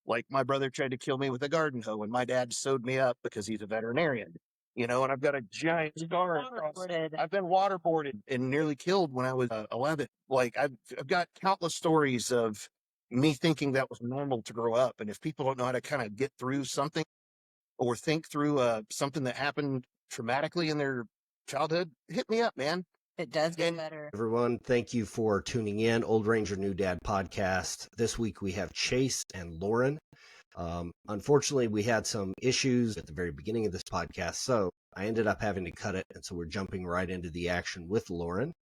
Like my brother tried to kill me with a garden hoe, and my dad sewed me up because he's a veterinarian. And I've got a giant scar across. I've been waterboarded and nearly killed when I was 11. Like I've got countless stories of me thinking that was normal to grow up. And if people don't know how to kind of get through something or think through something that happened traumatically in their childhood, hit me up, man. It does get better. Everyone, thank you for tuning in. Old Ranger, New Dad podcast. This week we have Chase and Lauren. Unfortunately, we had some issues at the very beginning of this podcast, so I ended up having to cut it, and so we're jumping right into the action with Lauren.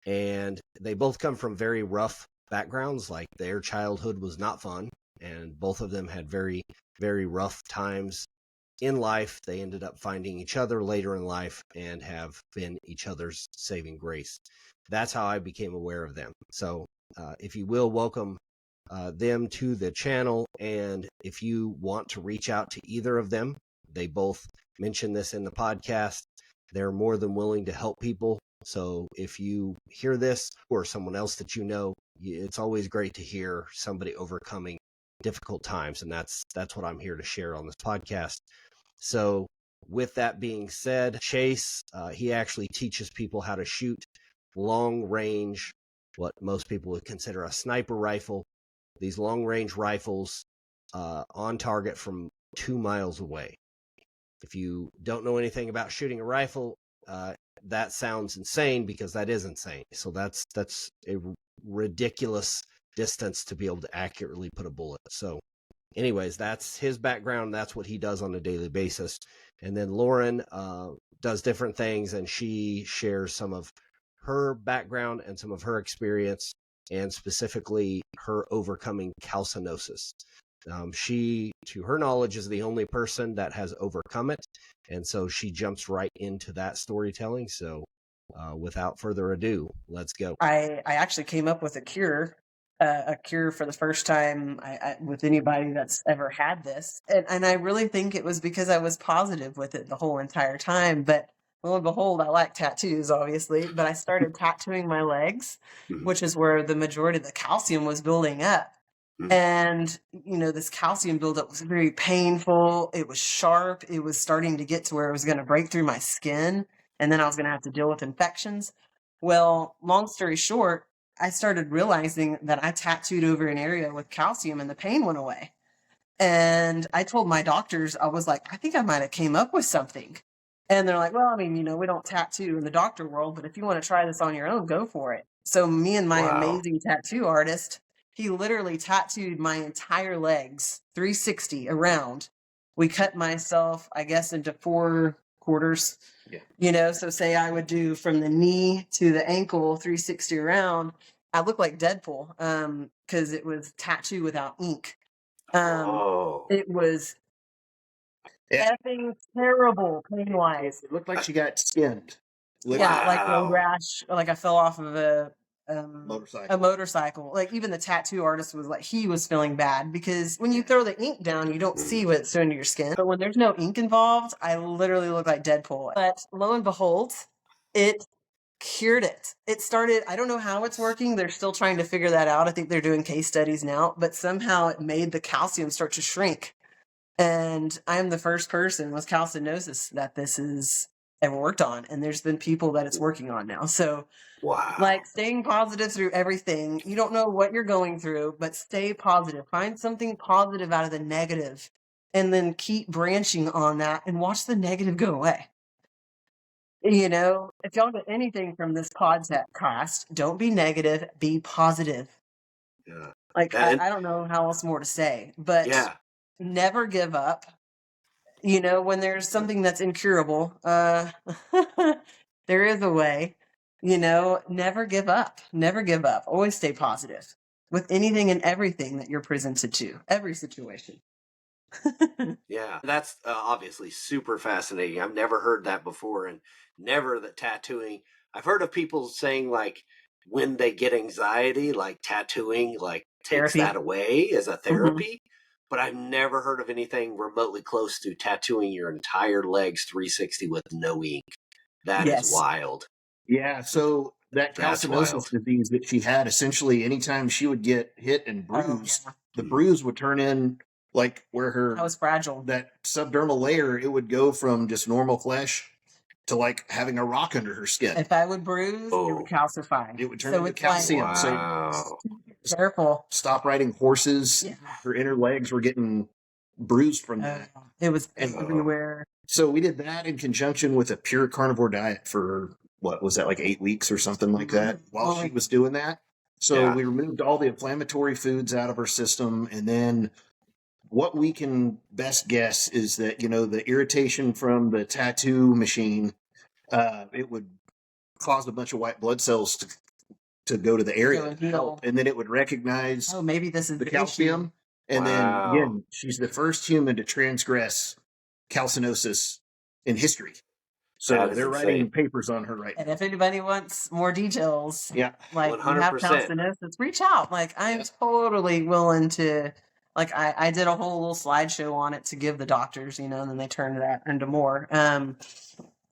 And they both come from very rough backgrounds, like their childhood was not fun, and both of them had very, very rough times in life. They ended up finding each other later in life and have been each other's saving grace. That's how I became aware of them. So if you will, welcome them to the channel. And if you want to reach out to either of them, they both mention this in the podcast. They're more than willing to help people. So if you hear this or someone else that you know, it's always great to hear somebody overcoming difficult times. And that's what I'm here to share on this podcast. So with that being said, Chase, he actually teaches people how to shoot long range, what most people would consider a sniper rifle. These long range rifles on target from 2 miles away. If you don't know anything about shooting a rifle, that sounds insane, because that is insane. So that's a ridiculous distance to be able to accurately put a bullet. So anyways, that's his background. That's what he does on a daily basis. And then Lauren does different things, and she shares some of her background and some of her experience, and specifically her overcoming calcinosis. She, to her knowledge, is the only person that has overcome it. And so she jumps right into that storytelling. So without further ado, let's go. I actually came up with a cure for the first time with anybody that's ever had this. And I really think it was because I was positive with it the whole entire time. But lo and behold, I like tattoos, obviously, but I started tattooing my legs, which is where the majority of the calcium was building up. And, this calcium buildup was very painful. It was sharp. It was starting to get to where it was going to break through my skin. And then I was going to have to deal with infections. Well, long story short, I started realizing that I tattooed over an area with calcium and the pain went away. And I told my doctors, I was like, I think I might have came up with something. And they're like, well, we don't tattoo in the doctor world, but if you want to try this on your own, go for it. So me and my amazing tattoo artist, he literally tattooed my entire legs, 360 around. We cut myself, I guess, into 4 quarters. Yeah. So say I would do from the knee to the ankle, 360 around. I look like Deadpool because it was tattoo without ink. It was effing terrible pain-wise. It looked like she got skinned. Yeah, like road rash, like I fell off of a motorcycle. Like even the tattoo artist was like, he was feeling bad because when you throw the ink down, you don't see what's under your skin. But when there's no ink involved, I literally look like Deadpool. But lo and behold, it cured it. It started, I don't know how it's working. They're still trying to figure that out. I think they're doing case studies now, but somehow it made the calcium start to shrink. And I am the first person with calcinosis that this is ever worked on. And there's been people that it's working on now. So like staying positive through everything. You don't know what you're going through, but stay positive. Find something positive out of the negative and then keep branching on that and watch the negative go away. If y'all get anything from this podcast, don't be negative, be positive. Yeah. Like, I don't know how else more to say, but never give up. When there's something that's incurable, there is a way. Never give up. Never give up. Always stay positive with anything and everything that you're presented to, every situation. Yeah, that's obviously super fascinating. I've never heard that before, and never that tattooing. I've heard of people saying like when they get anxiety, like tattooing like takes that away as a therapy. But I've never heard of anything remotely close to tattooing your entire legs 360 with no ink. That is wild. Yeah, so that calcinosis disease that she had, essentially anytime she would get hit and bruised, the bruise would turn in like where I was fragile. that subdermal layer, it would go from just normal flesh to like having a rock under her skin. If I would bruise, it would calcify. It would turn So into it's like, calcium. Wow. So careful. stop riding horses. Yeah. Her inner legs were getting bruised from that. It was And- everywhere. So we did that in conjunction with a pure carnivore diet for what was that, like 8 weeks or something like that, while she was doing that. So we removed all the inflammatory foods out of her system. And then what we can best guess is that, you know, the irritation from the tattoo machine, it would cause a bunch of white blood cells to go to the area and to help. And then it would recognize maybe this is the calcium. issue. And then again, she's the first human to transgress calcinosis in history. So they're writing papers on her right now. And if anybody wants more details, like 100%. you have calcinosis, reach out. Like I'm totally willing to. Like I did a whole little slideshow on it to give the doctors, you know, and then they turned that into more.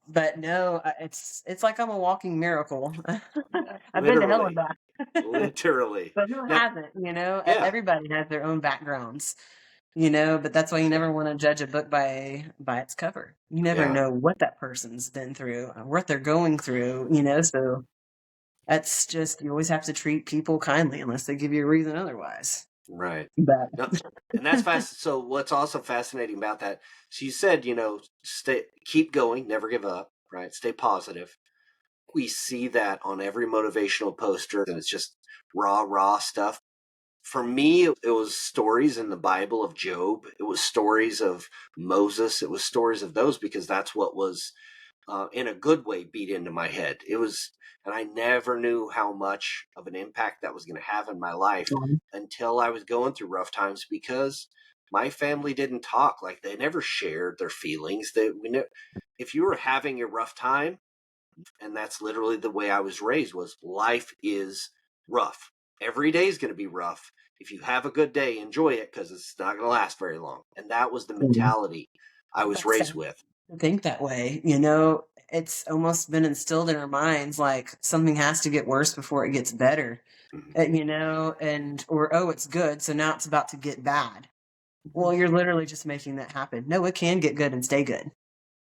But no, it's like I'm a walking miracle. I've been to hell and back. Literally. But who hasn't, you know? Everybody has their own backgrounds, you know, but that's why you never want to judge a book by its cover. You never know what that person's been through, what they're going through, you know, so that's just, you always have to treat people kindly unless they give you a reason otherwise. Right. But and that's fast. So what's also fascinating about that, so you said, you know, keep going, never give up, right? Stay positive. We see that on every motivational poster, and it's just raw stuff. For me, it was stories in the Bible of Job. It was stories of Moses. It was stories of those, because that's what was, in a good way, beat into my head. It was, and I never knew how much of an impact that was going to have in my life until I was going through rough times, because my family didn't talk. Like, they never shared their feelings. If you were having a rough time, and that's literally the way I was raised, was life is rough. Every day is going to be rough. If you have a good day, enjoy it, because it's not going to last very long. And that was the mentality I was raised with. Think that way, you know. It's almost been instilled in our minds, like something has to get worse before it gets better, you know, or it's good, so now it's about to get bad. Well, you're literally just making that happen. No, it can get good and stay good.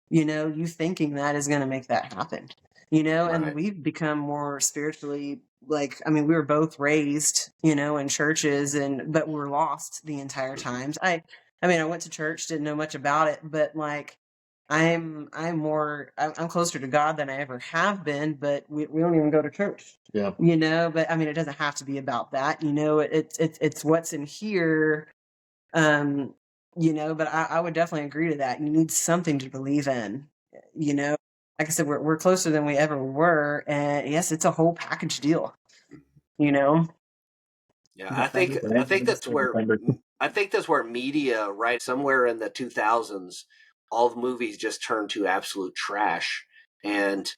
You know, you thinking that is going to make that happen, you know, and we've become more spiritually, like, I mean, we were both raised, you know, in churches, but we're lost the entire times. I mean, I went to church, didn't know much about it, but like, I'm closer to God than I ever have been, but we don't even go to church, you know, but I mean, it doesn't have to be about that, you know, it's what's in here, you know, but I would definitely agree to that. You need something to believe in, you know, like I said, we're closer than we ever were. And yes, it's a whole package deal, you know? Yeah. I think that's where media, right, somewhere in the 2000s, all the movies just turned to absolute trash. And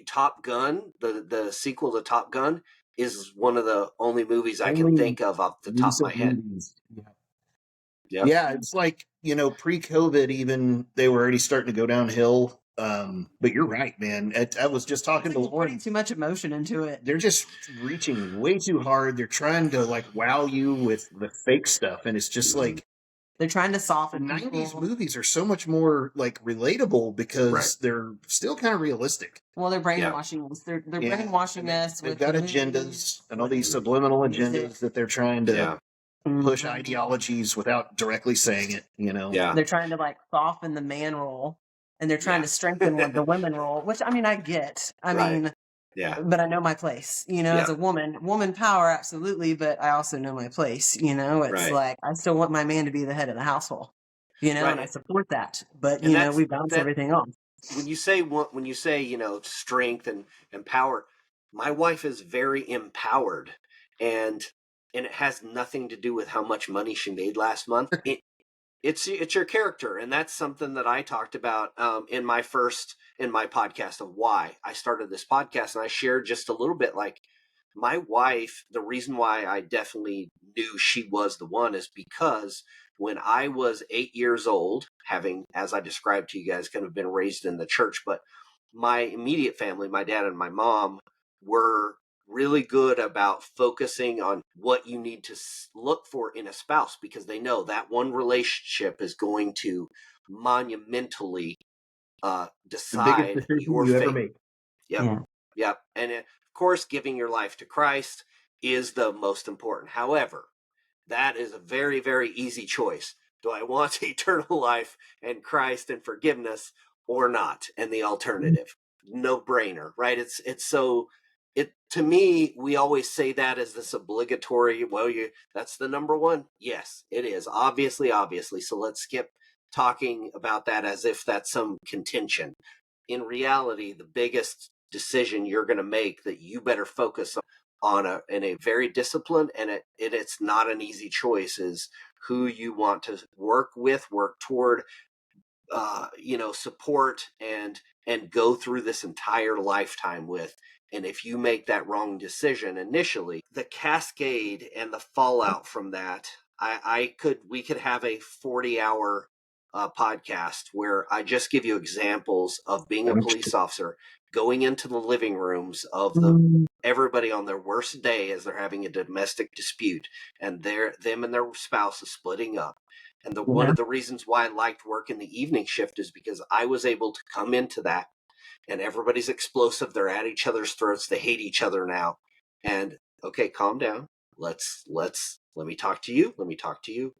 Top Gun, the sequel to Top Gun, is one of the only movies I can think of off the top of my head. Yeah, it's like, you know, pre-COVID, even they were already starting to go downhill. But you're right, man. I was just talking to Lauren. Putting too much emotion into it. They're just reaching way too hard. They're trying to like wow you with the fake stuff, and it's just like they're trying to soften. 90s movies are so much more like relatable because they're still kind of realistic. Well, they're brainwashing us. They're brainwashing us. They've got agendas and all these subliminal agendas that they're trying to push ideologies without directly saying it, you know. They're trying to like soften the man role, and they're trying to strengthen the women role, which I mean I get. I mean, but I know my place, you know, as a woman power, absolutely, but I also know my place, you know. It's like I still want my man to be the head of the household, you know, and I support that, but you know, we bounce everything off. When you say, you know, strength and power, my wife is very empowered, and it has nothing to do with how much money she made last month. It's your character, and that's something that I talked about in my podcast of why I started this podcast, and I shared just a little bit. Like, my wife, the reason why I definitely knew she was the one is because when I was 8 years old, having, as I described to you guys, kind of been raised in the church, but my immediate family, my dad and my mom, were really good about focusing on what you need to look for in a spouse, because they know that one relationship is going to monumentally The biggest decide decision your you ever fate. make. Yep. Yeah. Yep. And of course, giving your life to Christ is the most important. However, that is a very, very easy choice. Do I want eternal life and Christ and forgiveness or not? And the alternative, no brainer, right? It's so, it, to me, we always say that as this obligatory, well, that's the number one. Yes, it is. Obviously. So let's skip talking about that as if that's some contention. In reality, the biggest decision you're going to make that you better focus on in a very disciplined, and it's not an easy choice, is who you want to work with, work toward, support and go through this entire lifetime with. And if you make that wrong decision initially, the cascade and the fallout from that, we could have a 40-hour podcast where I just give you examples of being a police officer, going into the living rooms of everybody on their worst day as they're having a domestic dispute, and them and their spouse is splitting up. And one of the reasons why I liked working the evening shift is because I was able to come into that, and everybody's explosive. They're at each other's throats. They hate each other now. And okay, calm down. Let me talk to you. Let me talk to you.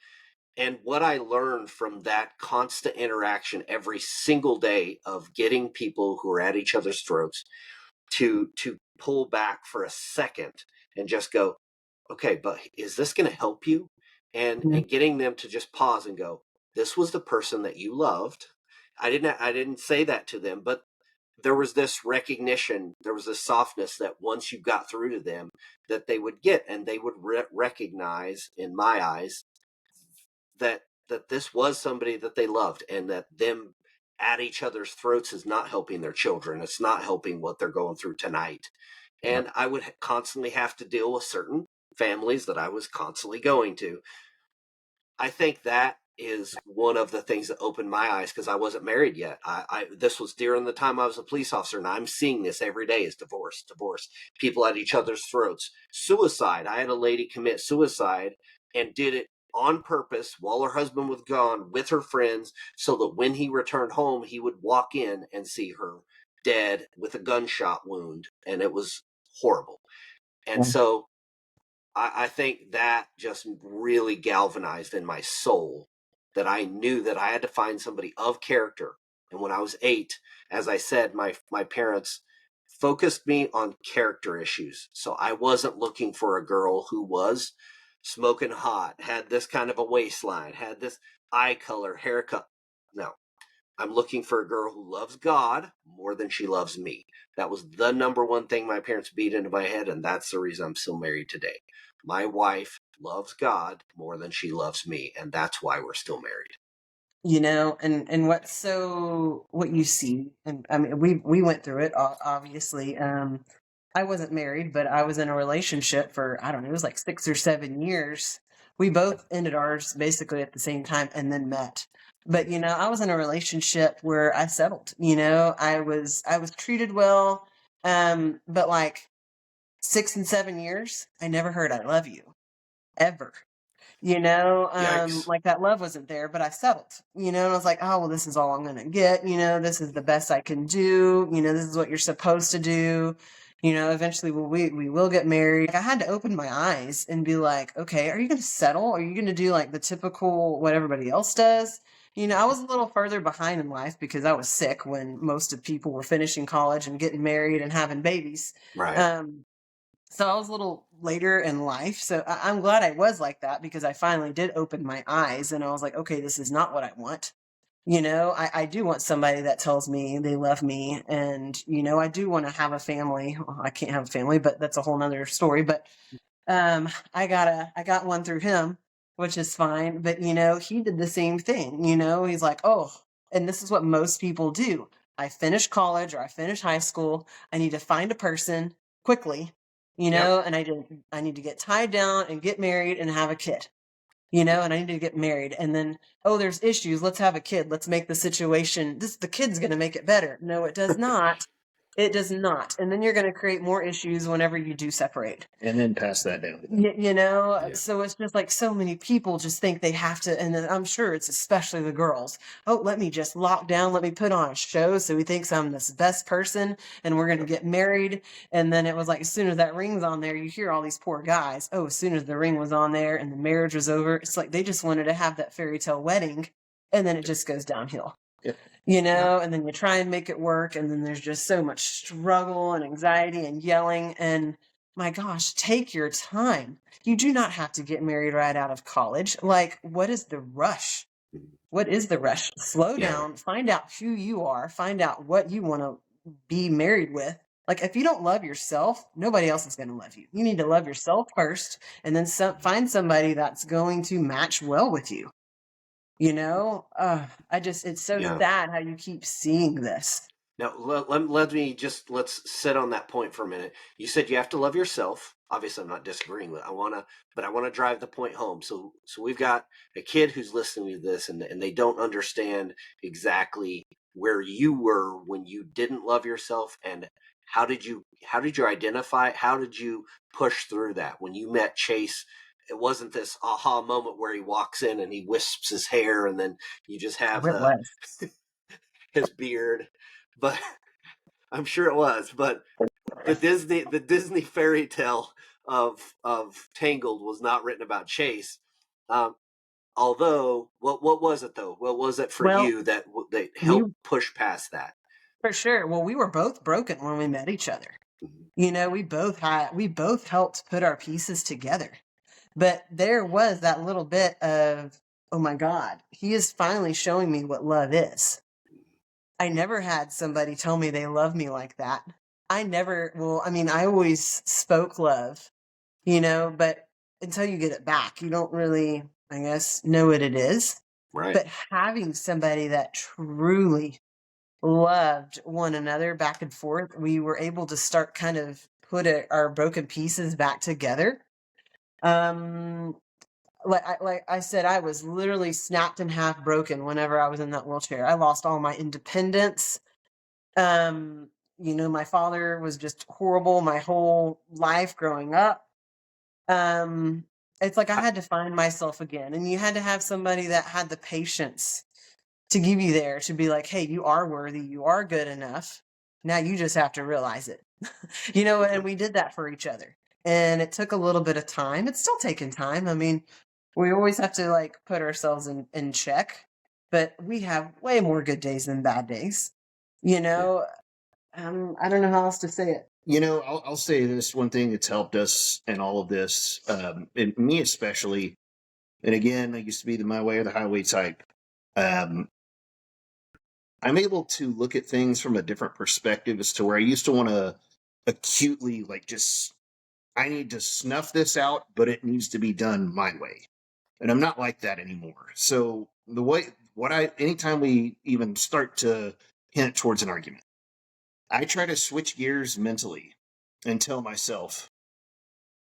And what I learned from that constant interaction every single day of getting people who are at each other's throats to pull back for a second and just go, okay, but is this going to help you? And getting them to just pause and go, this was the person that you loved. I didn't say that to them, but there was this recognition, there was this softness that once you got through to them, that they would get, and they would recognize, in my eyes, that this was somebody that they loved, and that them at each other's throats is not helping their children. It's not helping what they're going through tonight. And I would constantly have to deal with certain families that I was constantly going to. I think that is one of the things that opened my eyes, because I wasn't married yet. This was during the time I was a police officer, and I'm seeing this every day: is divorce, people at each other's throats, suicide. I had a lady commit suicide and did it on purpose while her husband was gone with her friends, so that when he returned home, he would walk in and see her dead with a gunshot wound. And it was horrible. And so I think that just really galvanized in my soul that I knew that I had to find somebody of character. And when I was 8, as I said, my parents focused me on character issues. So I wasn't looking for a girl who was smoking hot, had this kind of a waistline, had this eye color, haircut. No, I'm looking for a girl who loves God more than she loves me. That was the number one thing my parents beat into my head, and that's the reason I'm still married today. My wife loves God more than she loves me, and that's why we're still married. And what you see, and I mean, we went through it, obviously. I wasn't married, but I was in a relationship for, I don't know, it was like 6 or 7 years. We both ended ours basically at the same time and then met. But, I was in a relationship where I settled. I was treated well. But like 6 and 7 years, I never heard I love you ever. Yikes. Like that love wasn't there, but I settled, and I was like, oh, well, this is all I'm going to get. This is the best I can do. This is what you're supposed to do. Eventually we will get married. Like, I had to open my eyes and be like, okay, are you going to settle? Are you going to do like the typical, what everybody else does? I was a little further behind in life because I was sick when most of people were finishing college and getting married and having babies. Right. So I was a little later in life. So I'm glad I was like that, because I finally did open my eyes and I was like, okay, this is not what I want. I do want somebody that tells me they love me. And, I do want to have a family. Well, I can't have a family, but that's a whole nother story. But I got one through him, which is fine. But, he did the same thing. He's like, oh, and this is what most people do. I finish college or I finish high school. I need to find a person quickly, and I need to get tied down and get married and have a kid, and I need to get married. And then, oh, there's issues. Let's have a kid. Let's make the kid's going to make it better. No, it does not. It does not. And then you're going to create more issues whenever you do separate. And then pass that down. You know, Yeah. so it's just like so many people just think they have to, and then I'm sure it's especially the girls. Oh, let me just lock down, let me put on a show so he thinks I'm this best person and we're going to get married. And then it was like, as soon as that ring's on there, you hear all these poor guys. Oh, as soon as the ring was on there and the marriage was over, it's like they just wanted to have that fairy tale wedding, and then it just goes downhill. Yep. You know, and then you try and make it work, and then there's just so much struggle and anxiety and yelling. And my gosh, take your time. You do not have to get married right out of college. Like, what is the rush? What is the rush? Slow down, find out who you are, find out what you want to be married with. Like, if you don't love yourself, nobody else is going to love you. You need to love yourself first, and then find somebody that's going to match well with you. You know, it's so sad how you keep seeing this. Now, let's sit on that point for a minute. You said you have to love yourself. Obviously, I'm not disagreeing with it. But I want to drive the point home. So we've got a kid who's listening to this and they don't understand exactly where you were when you didn't love yourself, and how did you identify, how did you push through that when you met Chase? It wasn't this aha moment where he walks in and he wisps his hair and then you just have his beard. But I'm sure it was. But the Disney fairy tale of Tangled was not written about Chase. Although, what was it though? What was it for you that helped push past that? For sure. Well, we were both broken when we met each other. You know, we both helped put our pieces together. But there was that little bit of, oh my God, he is finally showing me what love is. I never had somebody tell me they love me like that. I always spoke love, you know, but until you get it back, you don't really, I guess, know what it is. Right. But having somebody that truly loved one another back and forth, we were able to start kind of put our broken pieces back together. Like I said, I was literally snapped in half, broken whenever I was in that wheelchair. I lost all my independence. You know, my father was just horrible my whole life growing up. It's like I had to find myself again, and you had to have somebody that had the patience to give you there, to be like, hey, you are worthy, you are good enough. Now you just have to realize it. You know, and we did that for each other. And it took a little bit of time. It's still taking time. I mean, we always have to like put ourselves in check, but we have way more good days than bad days. You know, I don't know how else to say it. You know, I'll say this one thing that's helped us in all of this, and me especially. And again, I used to be the my way or the highway type. I'm able to look at things from a different perspective as to where I used to want to acutely I need to snuff this out, but it needs to be done my way. And I'm not like that anymore. So anytime we even start to hint towards an argument, I try to switch gears mentally and tell myself,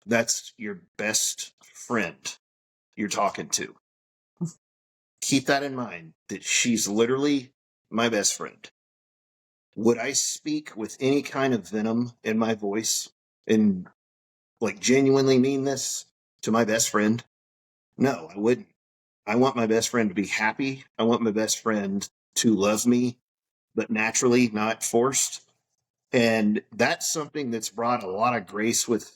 that's your best friend you're talking to. Keep that in mind, that she's literally my best friend. Would I speak with any kind of venom in my voice and like genuinely mean this to my best friend? No, I wouldn't. I want my best friend to be happy. I want my best friend to love me, but naturally, not forced. And that's something that's brought a lot of grace with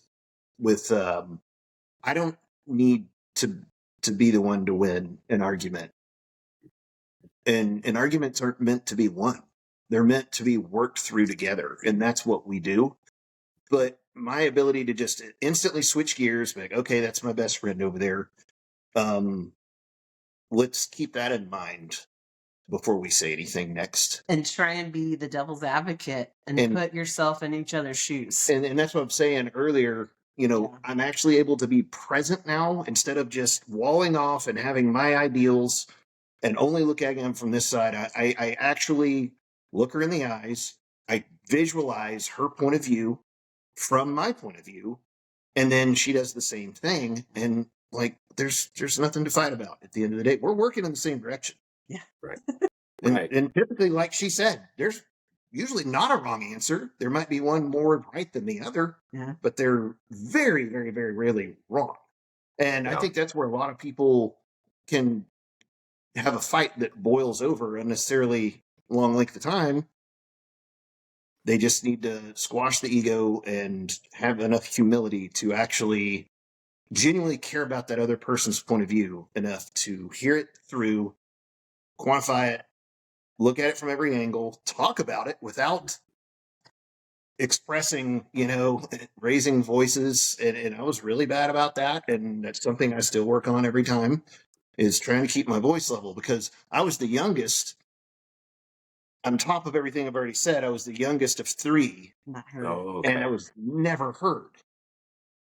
I don't need to be the one to win an argument. And arguments aren't meant to be won. They're meant to be worked through together. And that's what we do. But my ability to just instantly switch gears, like, okay, that's my best friend over there. Let's keep that in mind before we say anything next. And try and be the devil's advocate and put yourself in each other's shoes. And that's what I'm saying earlier. You know, I'm actually able to be present now instead of just walling off and having my ideals and only look at them from this side. I actually look her in the eyes. I visualize her point of view from my point of view. And then she does the same thing. And like, there's nothing to fight about at the end of the day. We're working in the same direction. Yeah. Right. And typically, like she said, there's usually not a wrong answer. There might be one more right than the other, but they're very, very, very rarely wrong. And I think that's where a lot of people can have a fight that boils over unnecessarily long length of time. They just need to squash the ego and have enough humility to actually genuinely care about that other person's point of view enough to hear it through, quantify it, look at it from every angle, talk about it without expressing, raising voices. And I was really bad about that. And that's something I still work on every time, is trying to keep my voice level, because I was the youngest. On top of everything I've already said, I was the youngest of three. Not heard. And I was never heard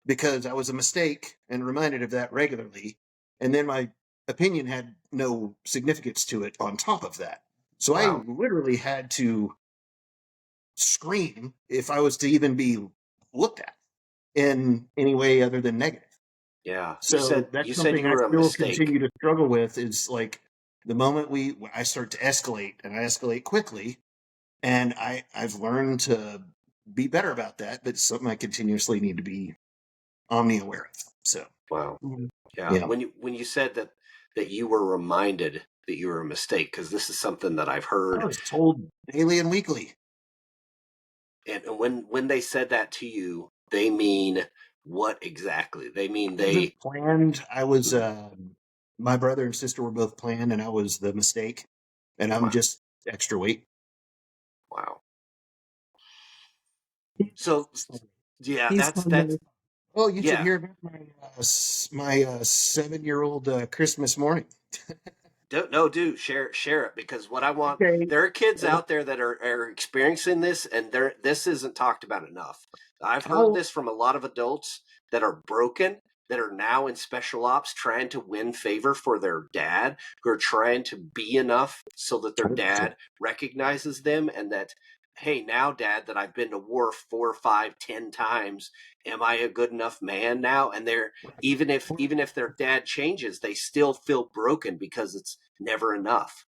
because I was a mistake and reminded of that regularly. And then my opinion had no significance to it on top of that. So I literally had to scream if I was to even be looked at in any way other than negative. Yeah. So that's something I still continue to struggle with, is like the moment I start to escalate, and I escalate quickly, and I've learned to be better about that, but it's something I continuously need to be omni-aware of. So yeah. When you said that you were reminded that you were a mistake, because this is something that I've heard. I was told daily and weekly. And when they said that to you, they mean what exactly? They mean they planned. I was my brother and sister were both planned, and I was the mistake, and I'm just extra weight. Wow. So that's. Well, you should hear about my 7-year-old Christmas morning. No, dude, share it, because what I want, there are kids out there that are experiencing this, and this isn't talked about enough. I've heard this from a lot of adults that are broken, that are now in special ops trying to win favor for their dad, who are trying to be enough so that their dad recognizes them, and that, hey, now, Dad, that I've been to war 4, 5, 10 times, am I a good enough man now? And they're even if their dad changes, they still feel broken because it's never enough.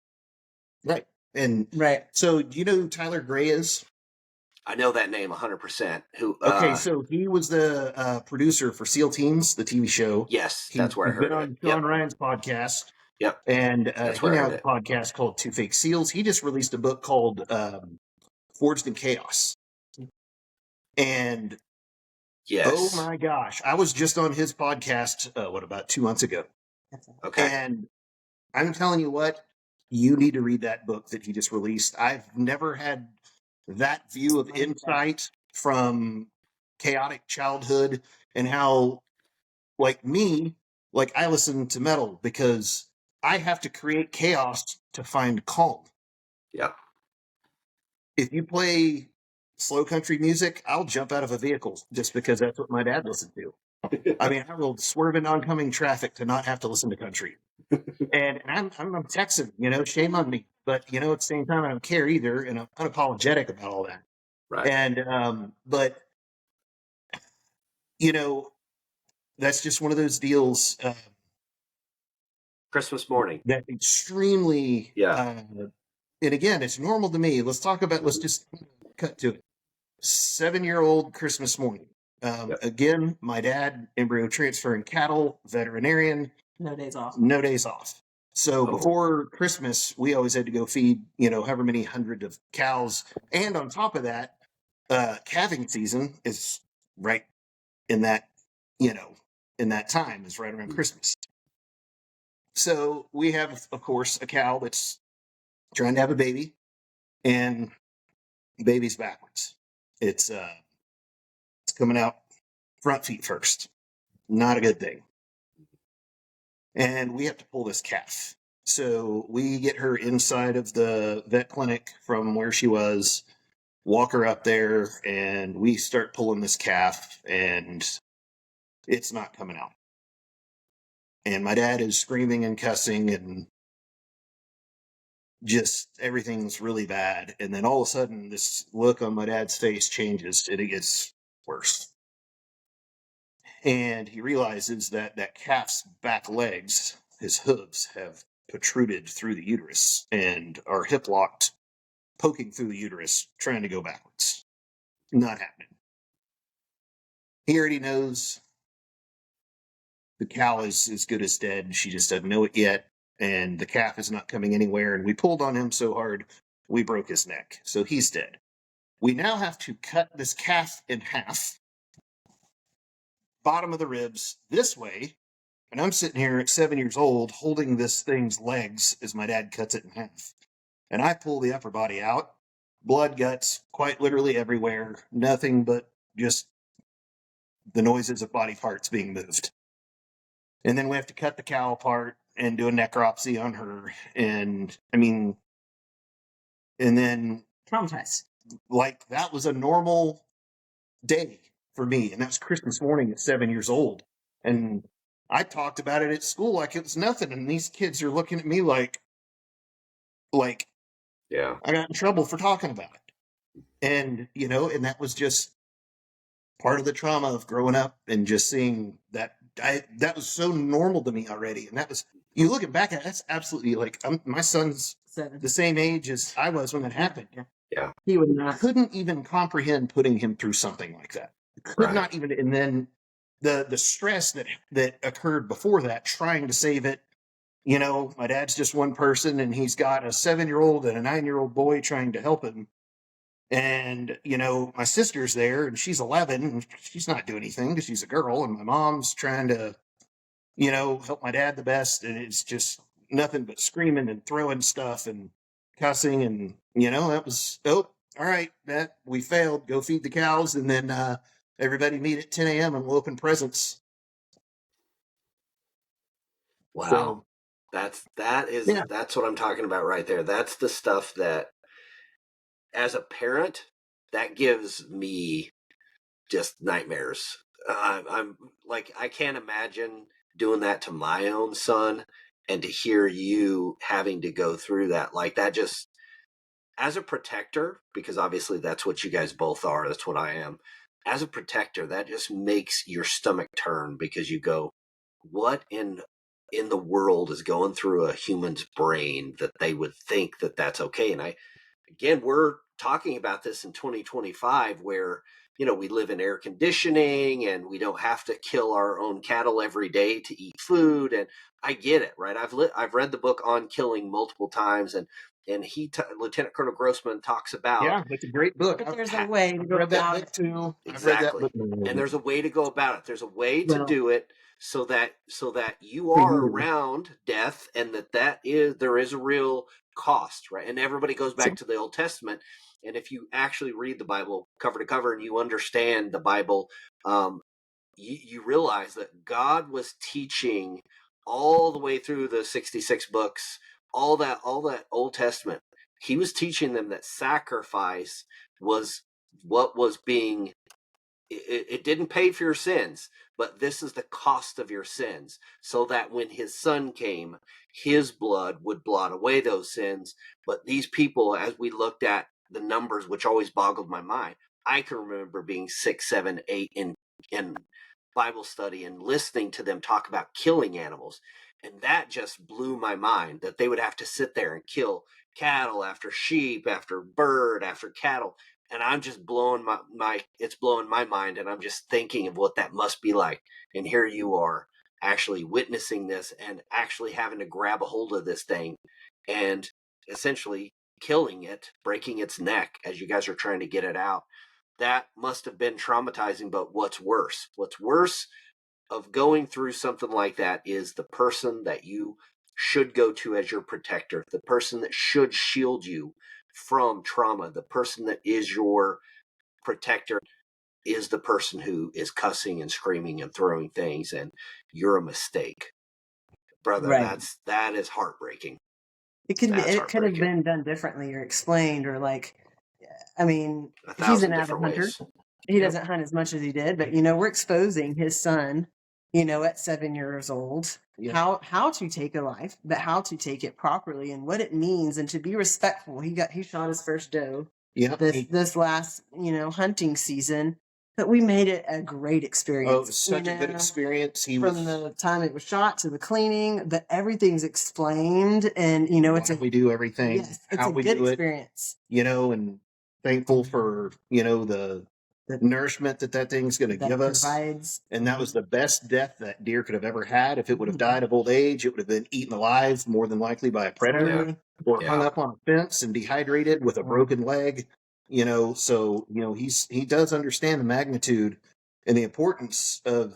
Right. And so do you know who Tyler Gray is? I know that name 100%. Okay, so he was the producer for SEAL Teams, the TV show. Yes, that's where I heard it. He's been on Sean Ryan's podcast. Yep. And he now has a podcast called Two Fake SEALs. He just released a book called Forged in Chaos. And oh my gosh, I was just on his podcast, about 2 months ago. Okay. And I'm telling you what, you need to read that book that he just released. I've never had that view of insight from chaotic childhood, and how, like me, I listen to metal because I have to create chaos to find calm. Yeah. If you play slow country music, I'll jump out of a vehicle just because that's what my dad listened to. I mean, I will swerve in oncoming traffic to not have to listen to country. And I'm a Texan, shame on me. But, at the same time, I don't care either, and I'm unapologetic about all that. Right. And, but, that's just one of those deals. Christmas morning. That extremely, and again, it's normal to me. Let's just cut to it. 7-year-old Christmas morning. Again, my dad, embryo transferring cattle, veterinarian. No days off. No days off. So before Christmas, we always had to go feed, however many hundred of cows. And on top of that, calving season is right in that, in that time is right around Christmas. So we have, of course, a cow that's trying to have a baby, and the baby's backwards. It's coming out front feet first. Not a good thing. And we have to pull this calf. So we get her inside of the vet clinic from where she was, walk her up there, and we start pulling this calf, and it's not coming out. And my dad is screaming and cussing, and just everything's really bad. And then all of a sudden, this look on my dad's face changes, and it gets worse. And he realizes that that calf's back legs, his hooves, have protruded through the uterus and are hip locked poking through the uterus, trying to go backwards. Not happening. He already knows the cow is as good as dead. She just doesn't know it yet. And the calf is not coming anywhere. And we pulled on him so hard, we broke his neck. So he's dead. We now have to cut this calf in half, bottom of the ribs, this way. And I'm sitting here at 7 years old holding this thing's legs as my dad cuts it in half. And I pull the upper body out. Blood, guts, quite literally everywhere. Nothing but just the noises of body parts being moved. And then we have to cut the cow apart and do a necropsy on her. And I mean, and then Traumatized. like that was a normal day for me. And that was Christmas morning at 7 years old. And I talked about it at school like it was nothing. And these kids are looking at me like, yeah, I got in trouble for talking about it. And, you know, and that was just part of the trauma of growing up and just seeing that. That was so normal to me already. And that was, you looking back at it, that's absolutely like, my son's 7. the same age as I was when that happened. yeah. He would not. Couldn't even comprehend putting him through something like that. Could Right. not even, and then the stress that occurred before that, trying to save it. You know, my dad's just one person and he's got a 7-year-old and a 9-year-old boy trying to help him. And, you know, my sister's there and she's 11 and she's not doing anything because she's a girl. And my mom's trying to, you know, help my dad the best. And it's just nothing but screaming and throwing stuff and cussing. And, you know, that was, all right, that we failed. Go feed the cows. And then everybody meet at 10 a.m. and we'll open presents. Wow. So, that's what I'm talking about right there. That's the stuff that, as a parent, that gives me just nightmares. I'm like, I can't imagine doing that to my own son, and to hear you having to go through that, like that just, as a protector, because obviously that's what you guys both are, that's what I am. As a protector, that just makes your stomach turn, because you go, what in the world is going through a human's brain that they would think that that's okay? And again, we're talking about this in 2025, where, you know, we live in air conditioning and we don't have to kill our own cattle every day to eat food. And I get it, right? I've read the book On Killing multiple times, and Lieutenant Colonel Grossman talks about, yeah, it's a great book. But there's a way to go read that about book it. too. exactly, and there's a way to go about it. There's a way to Well, do it so that you are around death, and there is a real cost, right? And everybody goes back to the Old Testament, and if you actually read the Bible cover to cover and you understand the Bible, you realize that God was teaching all the way through the 66 books, all that Old Testament. He was teaching them that sacrifice was what was being, it didn't pay for your sins, but this is the cost of your sins, so that when his son came, his blood would blot away those sins. But these people, as we looked at the numbers, which always boggled my mind, I can remember being 6, 7, 8 in Bible study and listening to them talk about killing animals. And that just blew my mind, that they would have to sit there and kill cattle after sheep, after bird, after cattle. And I'm just it's blowing my mind. And I'm just thinking of what that must be like. And here you are actually witnessing this and actually having to grab a hold of this thing and essentially killing it, breaking its neck as you guys are trying to get it out. That must have been traumatizing. But what's worse of going through something like that is the person that you should go to as your protector, the person that should shield you from trauma, the person that is your protector is the person who is cussing and screaming and throwing things, and you're a mistake. Brother, right. that is heartbreaking. It could have been done differently or explained, or like, I mean, he's an avid hunter. He doesn't hunt as much as he did, but, you know, we're exposing his son, you know, at 7 years old, how to take a life, but how to take it properly and what it means, and to be respectful. He shot his first doe this last, you know, hunting season. But we made it a great experience. Oh, it was such a good experience. From the time it was shot to the cleaning, but everything's explained, and it's we do everything. Yes, it's a good experience. And thankful for the nourishment that thing's going to give us. And that was the best death that deer could have ever had. If it would have died of old age, it would have been eaten alive, more than likely by a predator, or hung up on a fence and dehydrated with a broken leg. So he does understand the magnitude and the importance of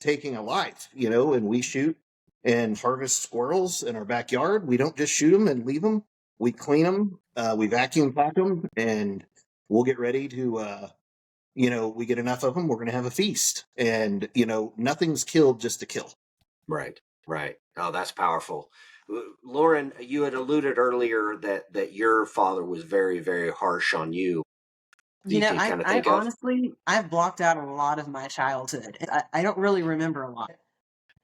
taking a life. And we shoot and harvest squirrels in our backyard. We don't just shoot them and leave them. We clean them, we vacuum pack them, and we'll get ready to we get enough of them, we're going to have a feast. And nothing's killed just to kill. Right. Oh, that's powerful. Lauren, you had alluded earlier that your father was very, very harsh on you. I honestly, I've blocked out a lot of my childhood. I don't really remember a lot.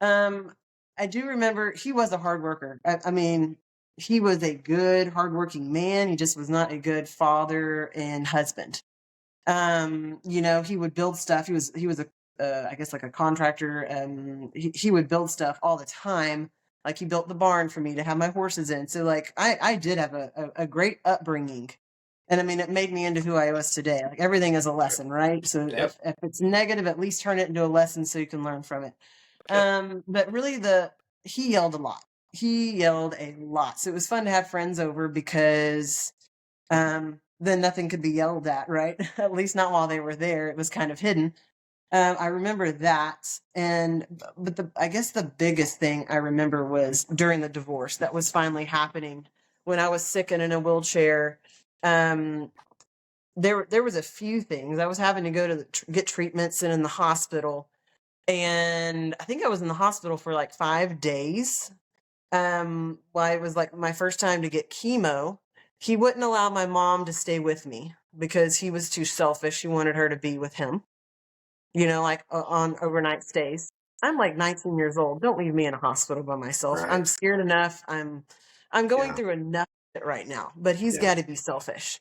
I do remember he was a hard worker. I mean, he was a good, hardworking man. He just was not a good father and husband. He would build stuff. He was I guess like a contractor. He would build stuff all the time. Like he built the barn for me to have my horses in. So like I did have a great upbringing. And I mean, it made me into who I was today. Like everything is a lesson, right? So if it's negative, at least turn it into a lesson so you can learn from it. But really he yelled a lot. So it was fun to have friends over because, then nothing could be yelled at, right? At least not while they were there. It was kind of hidden. I remember that. But I guess the biggest thing I remember was during the divorce that was finally happening when I was sick and in a wheelchair. There was a few things. I was having to go to get treatments and in the hospital. And I think I was in the hospital for like 5 days. It was like my first time to get chemo. He wouldn't allow my mom to stay with me because he was too selfish. He wanted her to be with him, like on overnight stays. I'm like 19 years old. Don't leave me in a hospital by myself. Right. I'm scared enough. I'm going through enough right now, but he's got to be selfish.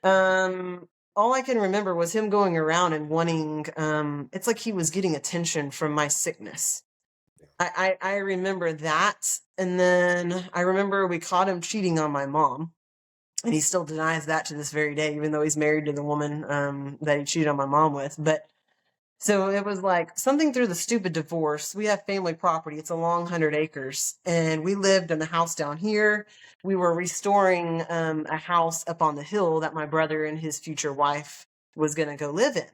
All I can remember was him going around and wanting, it's like he was getting attention from my sickness. I remember that. And then I remember we caught him cheating on my mom. And he still denies that to this very day, even though he's married to the woman that he cheated on my mom with. But so it was like something through the stupid divorce. We have family property. It's a long 100 acres. And we lived in the house down here. We were restoring a house up on the hill that my brother and his future wife was going to go live in.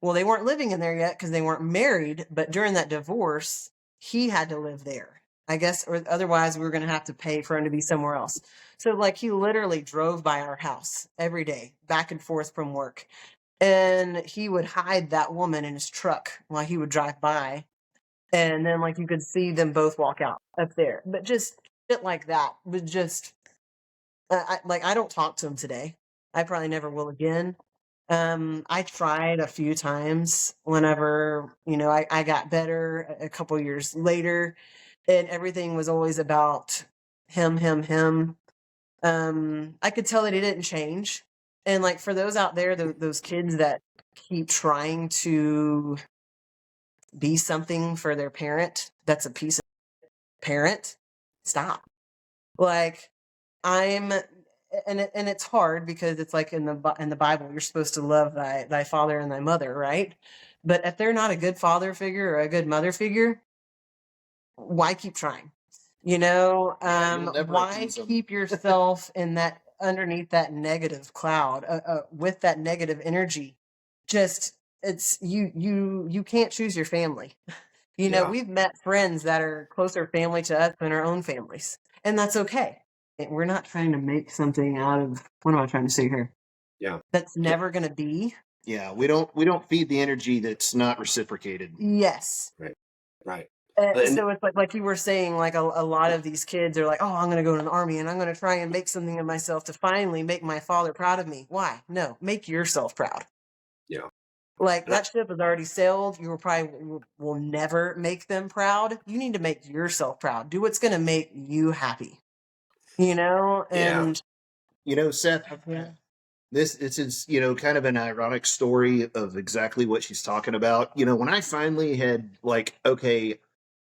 Well, they weren't living in there yet because they weren't married. But during that divorce, he had to live there, I guess, or otherwise we were going to have to pay for him to be somewhere else. So like he literally drove by our house every day, back and forth from work. And he would hide that woman in his truck while he would drive by. And then like you could see them both walk out up there. But just shit like that was just, I don't talk to him today. I probably never will again. I tried a few times whenever, I got better a couple years later, and everything was always about him. I could tell that he didn't change. And like for those out there, those kids that keep trying to be something for their parent, that's a piece of parent, stop. Like and it's hard because it's like in the Bible, you're supposed to love thy father and thy mother, right? But if they're not a good father figure or a good mother figure, why keep trying? Why keep yourself in that underneath that negative cloud with that negative energy? Just it's you can't choose your family. We've met friends that are closer family to us than our own families, and that's okay. We're not trying to make something out of, what am I trying to say here? Yeah. That's never going to be. Yeah, we don't feed the energy that's not reciprocated. Yes. Right. So it's like you were saying, like a lot of these kids are like, oh, I'm going to go to an army and I'm going to try and make something of myself to finally make my father proud of me. Why? No, make yourself proud. Yeah. Like that ship has already sailed. You will never make them proud. You need to make yourself proud. Do what's going to make you happy. And Seth, this is, kind of an ironic story of exactly what she's talking about. When I finally had like, okay,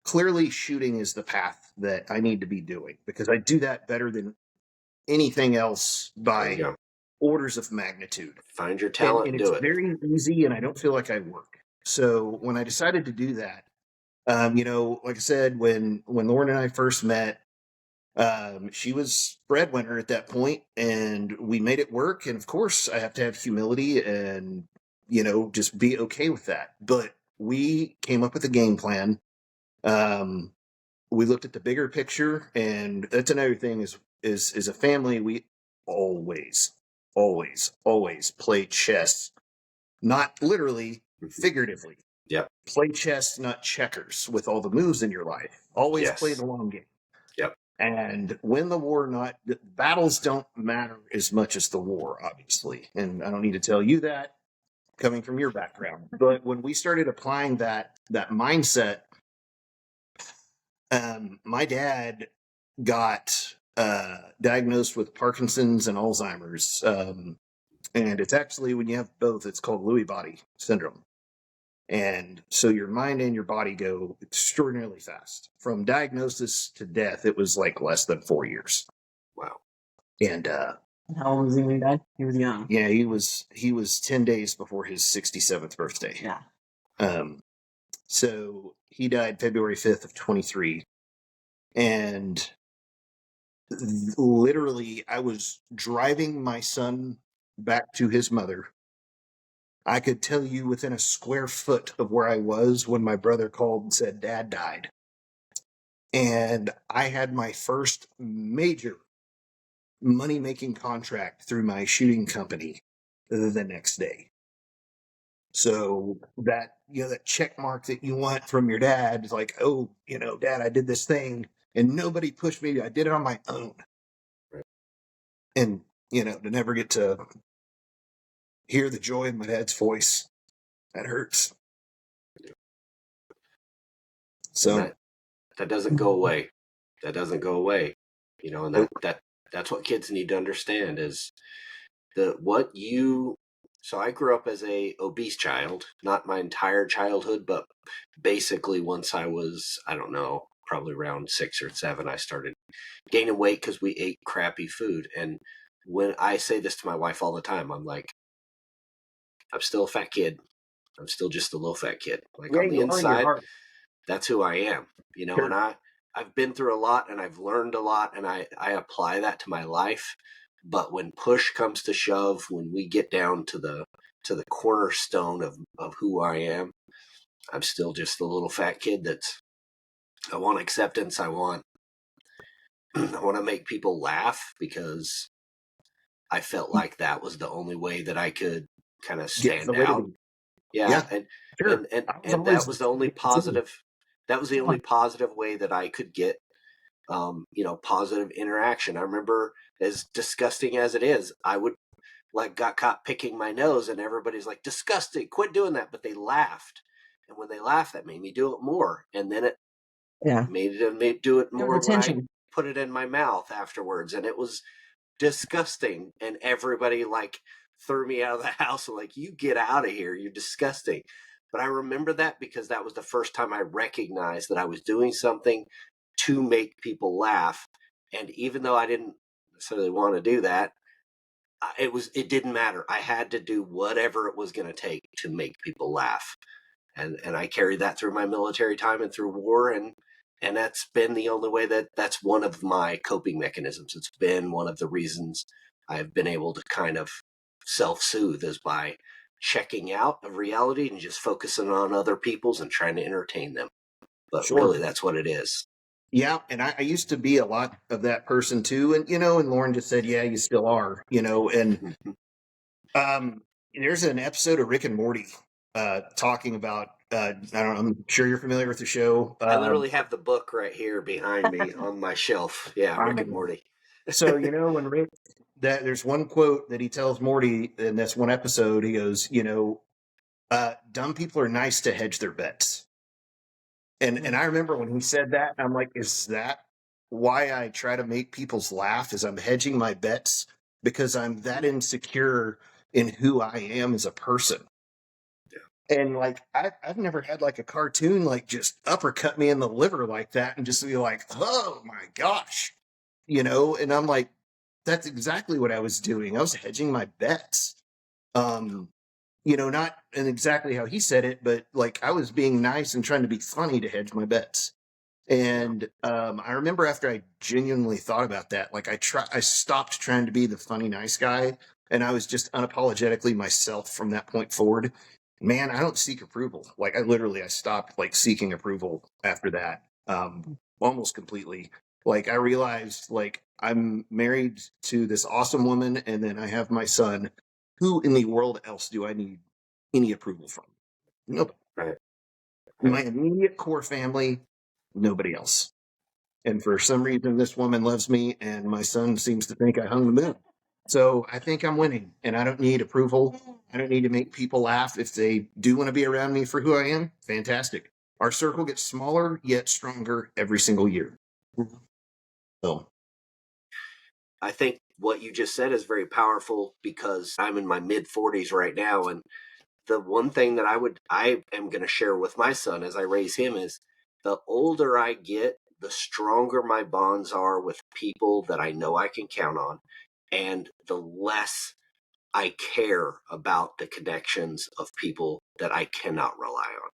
clearly shooting is the path that I need to be doing because I do that better than anything else by orders of magnitude. Find your And, talent, and do it's it. very easy, and I don't feel like I work. So when I decided to do that, like I said, when Lauren and I first met, she was breadwinner at that point, and we made it work. And of course, I have to have humility and just be okay with that. But we came up with a game plan. We looked at the bigger picture, and that's another thing is a family. We always, always, always play chess, not literally, figuratively. Yep. Play chess, not checkers, with all the moves in your life. Always play the long game. Yep. And win the war, the battles don't matter as much as the war, obviously. And I don't need to tell you that coming from your background. But when we started applying that mindset, my dad got diagnosed with Parkinson's and Alzheimer's. And it's actually, when you have both, it's called Lewy body syndrome. And so your mind and your body go extraordinarily fast. From diagnosis to death, it was like less than 4 years. Wow. And how old was he when he died? He was young. Yeah, he was 10 days before his 67th birthday. Yeah. So he died February 5th of 23. And literally, I was driving my son back to his mother. I could tell you within a square foot of where I was when my brother called and said Dad died. And I had my first major money-making contract through my shooting company the next day. So that, that check mark that you want from your dad is like, oh, Dad, I did this thing and nobody pushed me. I did it on my own. Right. And, to never get to hear the joy in my dad's voice, that hurts. So that doesn't go away. That doesn't go away. And that's what kids need to understand is so I grew up as a obese child, not my entire childhood, but basically once I was, I don't know, probably around 6 or 7, I started gaining weight because we ate crappy food. And when I say this to my wife all the time, I'm like, I'm still a fat kid. I'm still just a little fat kid. Like on the inside, that's who I am, Sure. And I've been through a lot and I've learned a lot and I apply that to my life. But when push comes to shove, when we get down to the cornerstone of who I am, I'm still just a little fat kid I want acceptance. I want to make people laugh because I felt like that was the only way that I could kind of stand out. Yeah. And that was the only positive. That was the only positive way that I could get, positive interaction. I remember, as disgusting as it is, I would got caught picking my nose and everybody's like, disgusting, quit doing that. But they laughed. And when they laughed, that made me do it more. And then it made me do it more when I put it in my mouth afterwards. And it was disgusting. And everybody threw me out of the house. Like, you get out of here. You're disgusting. But I remember that because that was the first time I recognized that I was doing something to make people laugh. And even though I didn't necessarily want to do that, it didn't matter. I had to do whatever it was going to take to make people laugh. And I carried that through my military time and through war. And that's been the only way that's one of my coping mechanisms. It's been one of the reasons I've been able to kind of self-soothe is by checking out of reality and just focusing on other people's and trying to entertain them. But really, that's what it is. Yeah, and I used to be a lot of that person too, and and Lauren just said, "Yeah, you still are," and there's an episode of Rick and Morty talking about. I don't know. I'm sure you're familiar with the show. I literally have the book right here behind me on my shelf. Yeah, Rick and Morty. So when Rick, there's one quote that he tells Morty in this one episode. He goes, "Dumb people are nice to hedge their bets." And I remember when he said that, I'm like, is that why I try to make people's laugh? Is I'm hedging my bets because I'm that insecure in who I am as a person. And like I've never had like a cartoon like just uppercut me in the liver like that and just be like, oh my gosh, and I'm like, that's exactly what I was doing. I was hedging my bets. Not in exactly how he said it, but like I was being nice and trying to be funny to hedge my bets. And I remember after I genuinely thought about that, like I stopped trying to be the funny nice guy, and I was just unapologetically myself from that point forward. Man, I don't seek approval. Like I stopped like seeking approval after that, almost completely. Like I realized, like I'm married to this awesome woman, and then I have my son. Who in the world else do I need any approval from? Nobody. Right. My immediate core family, nobody else. And for some reason, this woman loves me, and my son seems to think I hung the moon. So I think I'm winning, and I don't need approval. I don't need to make people laugh. If they do want to be around me for who I am, fantastic. Our circle gets smaller yet stronger every single year. So I think what you just said is very powerful because I'm in my mid 40s right now, and the one thing that I am going to share with my son as I raise him is the older I get, the stronger my bonds are with people that I know I can count on, and the less I care about the connections of people that I cannot rely on.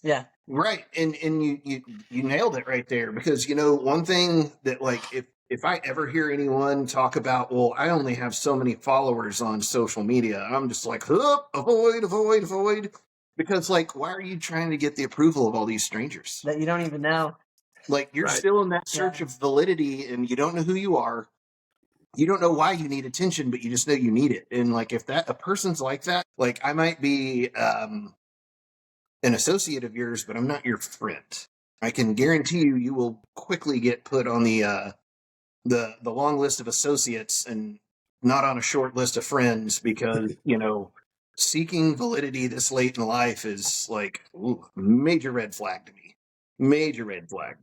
Yeah. Right. And you nailed it right there, because one thing that, like, if I ever hear anyone talk about, well, I only have so many followers on social media, I'm just like, avoid, because like, why are you trying to get the approval of all these strangers that you don't even know? Like, you're Right. still in that search of validity, and you don't know who you are. You don't know why you need attention, but you just know you need it. And like, if a person's like that, like I might be an associate of yours, but I'm not your friend. I can guarantee you will quickly get put on the long list of associates and not on a short list of friends, because seeking validity this late in life is like, major red flag to me. Major red flag.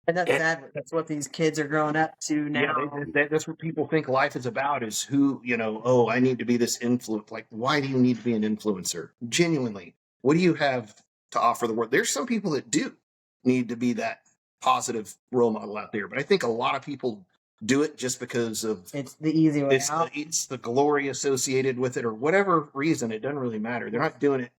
And that's sad. That's what these kids are growing up to now. Yeah, that's what people think life is about, is who, oh, I need to be this influence. Like, why do you need to be an influencer? Genuinely, what do you have to offer the world? There's some people that do need to be that positive role model out there, but I think a lot of people do it just because of it's the easy way out. It's the glory associated with it, or whatever reason. It doesn't really matter. They're not doing it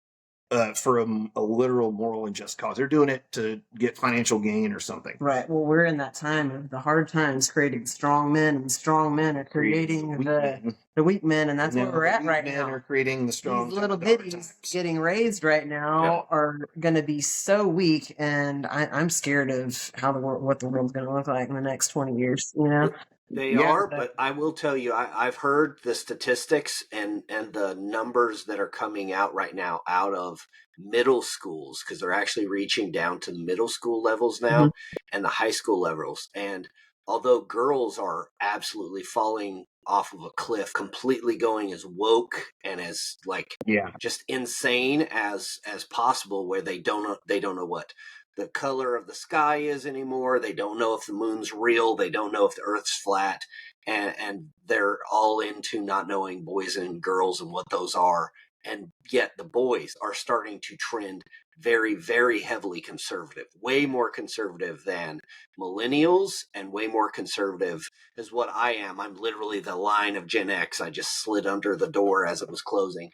for a literal moral and just cause. They're doing it to get financial gain or something. Right. Well, we're in that time of the hard times creating strong men, and strong men are creating the weak men, and that's where we're at right now. Men are creating the strong. These little bitties getting raised right now are going to be so weak, and I'm scared of what the world's going to look like in the next 20 years. They are, but I will tell you, I've heard the statistics and the numbers that are coming out right now out of middle schools, because they're actually reaching down to the middle school levels now and the high school levels. And although girls are absolutely falling off of a cliff, completely going as woke and as just insane as possible, where they don't know what the color of the sky is anymore. They don't know if the moon's real. They don't know if the earth's flat. And they're all into not knowing boys and girls and what those are. And yet the boys are starting to trend very, very heavily conservative, way more conservative than millennials, and way more conservative is what I am. I'm literally the line of Gen X. I just slid under the door as it was closing.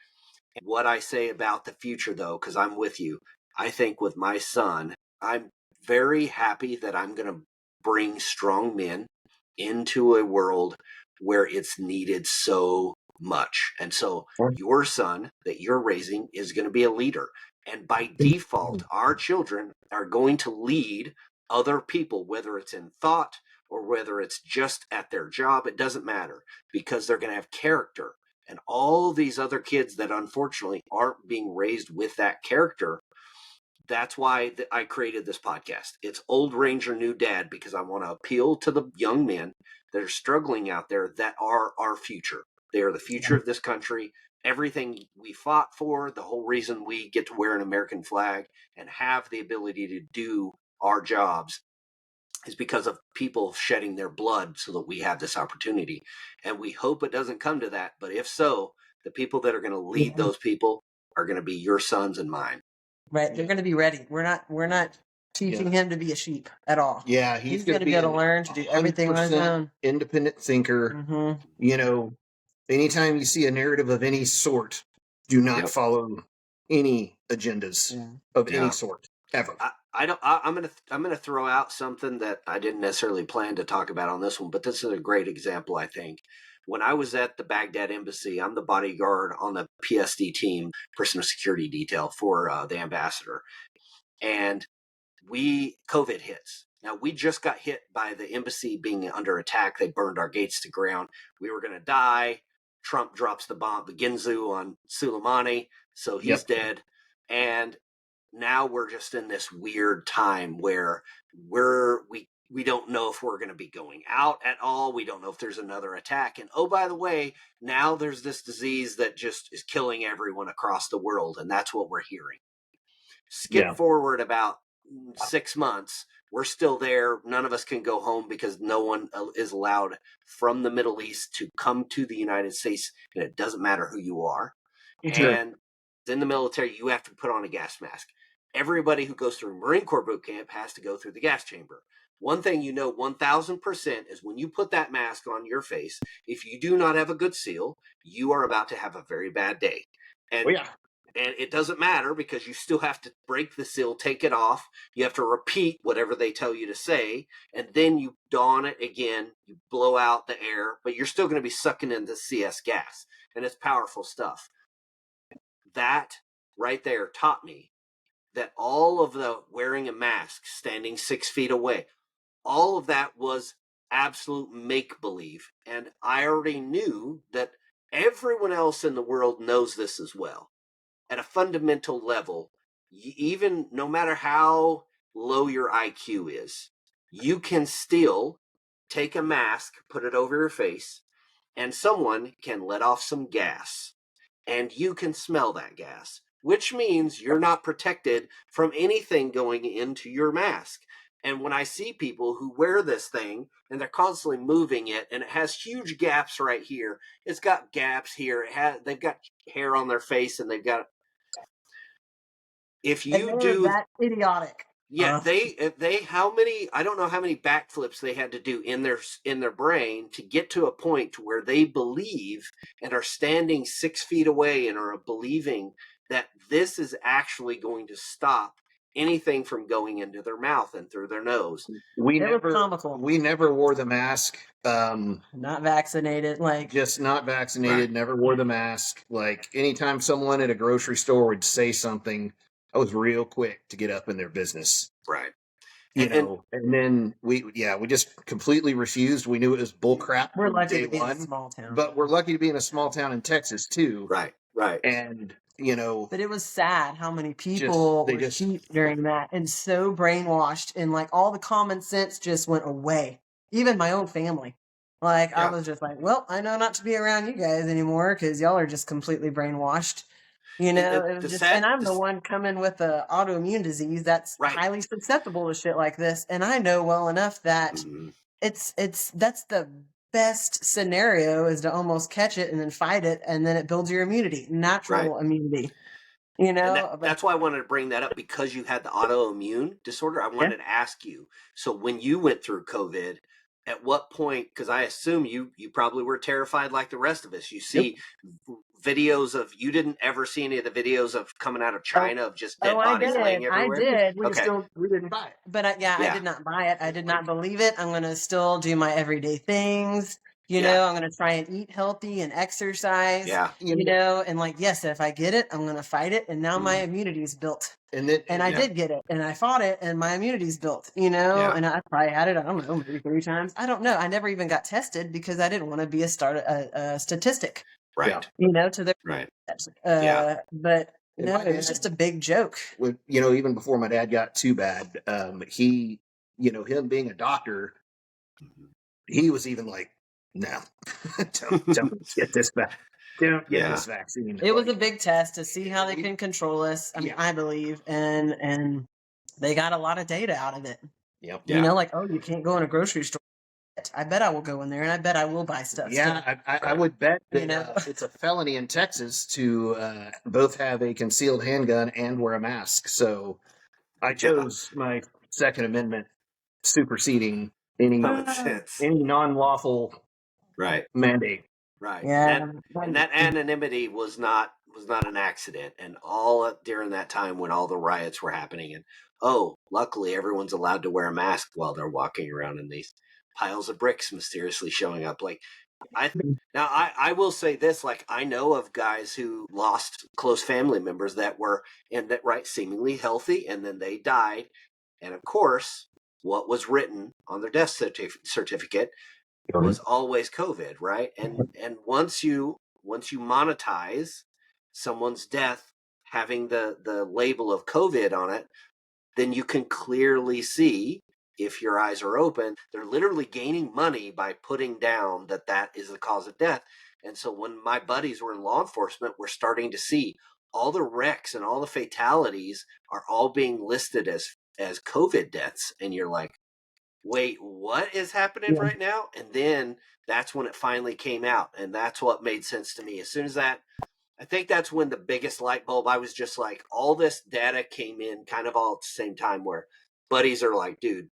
And what I say about the future, though, because I'm with you, I think with my son, I'm very happy that I'm going to bring strong men into a world where it's needed so much. And so your son that you're raising is going to be a leader. And by default, our children are going to lead other people, whether it's in thought or whether it's just at their job. It doesn't matter, because they're going to have character. And all these other kids that unfortunately aren't being raised with that character, that's why I created this podcast. It's Old Ranger, New Dad, because I want to appeal to the young men that are struggling out there, that are our future. They are the future of this country. Everything we fought for, the whole reason we get to wear an American flag and have the ability to do our jobs, is because of people shedding their blood so that we have this opportunity. And we hope it doesn't come to that. But if so, the people that are going to lead those people are going to be your sons and mine. Right. They're going to be ready. We're not teaching him to be a sheep at all. Yeah, he's going to be able to learn to do everything on his own. Independent thinker. You know, anytime you see a narrative of any sort, do not follow any agendas of any sort ever. I'm gonna throw out something that I didn't necessarily plan to talk about on this one, but this is a great example, I think. When I was at the Baghdad embassy, I'm the bodyguard on the PSD team, personal security detail for the ambassador, and COVID hits. Now, we just got hit by the embassy being under attack. They burned our gates to ground. We were going to die. Trump drops the bomb, the Ginzu on Soleimani, so he's dead. And now we're just in this weird time where we don't know if we're going to be going out at all. We don't know if there's another attack. And oh, by the way, now there's this disease that just is killing everyone across the world. And that's what we're hearing. Skip forward about 6 months. We're still there. None of us can go home because no one is allowed from the Middle East to come to the United States. And it doesn't matter who you are. And in the military, you have to put on a gas mask. Everybody who goes through Marine Corps boot camp has to go through the gas chamber. One thing you know 1,000% is when you put that mask on your face, if you do not have a good seal, you are about to have a very bad day. And and it doesn't matter because you still have to break the seal, take it off. You have to repeat whatever they tell you to say. And then you don it again. You blow out the air, but you're still going to be sucking in the CS gas. And it's powerful stuff. That right there taught me that all of the wearing a mask, standing 6 feet away, all of that was absolute make-believe. And I already knew that everyone else in the world knows this as well. At a fundamental level, even no matter how low your IQ is, you can still take a mask, put it over your face, and someone can let off some gas. And you can smell that gas, which means you're not protected from anything going into your mask. And when I see people who wear this thing and they're constantly moving it and it has huge gaps right here, it's got gaps here, they've got hair on their face and they've got, if you do that idiotic. they how many, I don't know how many backflips they had to do in their brain to get to a point to where they believe and are standing 6 feet away and are believing that this is actually going to stop anything from going into their mouth and through their nose. We never wore the mask. Not vaccinated, just not vaccinated. Never wore the mask. Like anytime someone at a grocery store would say something, I was real quick to get up in their business. Right. And then we just completely refused. We knew it was bull crap. We're lucky to be in a small town. But we're lucky to be in a small town in Texas too. Right. And but it was sad how many people were sheep during that and so brainwashed, and all the common sense just went away. Even my own family. I was just like, well, I know not to be around you guys anymore because y'all are just completely brainwashed. It was just, and I'm the one coming with an autoimmune disease that's highly susceptible to shit like this. And I know well enough that that's the best scenario is to almost catch it and then fight it, and then it builds your immunity, natural immunity. That's why I wanted to bring that up, because you had the autoimmune disorder. I wanted to ask you, so when you went through COVID, at what point, because I assume you probably were terrified like the rest of us. You see videos of, you didn't ever see any of the videos of coming out of China of just dead bodies laying everywhere? I did. We didn't buy it. But I did not buy it. I did not believe it. I'm going to still do my everyday things. I'm going to try and eat healthy and exercise. And yes, if I get it, I'm going to fight it. And now my immunity is built. And I did get it, and I fought it, and my immunity's built, and I probably had it, I don't know, maybe 3 times. I don't know. I never even got tested because I didn't want to be a statistic. Right. To their right. But no, it was just a big joke. Even before my dad got too bad, he, him being a doctor, he was even like, no, don't get this back. Don't get this vaccine. It was a big test to see how they can control us. I mean, I believe, and they got a lot of data out of it. Yep. You know, like, oh, you can't go in a grocery store. I bet I will go in there, and I bet I will buy stuff. Yeah, I would bet that it's a felony in Texas to both have a concealed handgun and wear a mask. So I chose my Second Amendment superseding any non-lawful mandate. Right. Yeah. And that anonymity was not an accident. And all during that time when all the riots were happening, and luckily everyone's allowed to wear a mask while they're walking around in these piles of bricks mysteriously showing up. Like I will say this, like I know of guys who lost close family members that were seemingly healthy, and then they died. And of course, what was written on their death certificate was always COVID, right? And once you monetize someone's death having the label of COVID on it, then you can clearly see, if your eyes are open, they're literally gaining money by putting down that is the cause of death. And so when my buddies were in law enforcement, we're starting to see all the wrecks and all the fatalities are all being listed as COVID deaths. And you're like, wait, what is happening right now? And then that's when it finally came out. And that's what made sense to me. As soon as that, I think that's when the biggest light bulb, I was just like, all this data came in kind of all at the same time, where buddies are like, dude,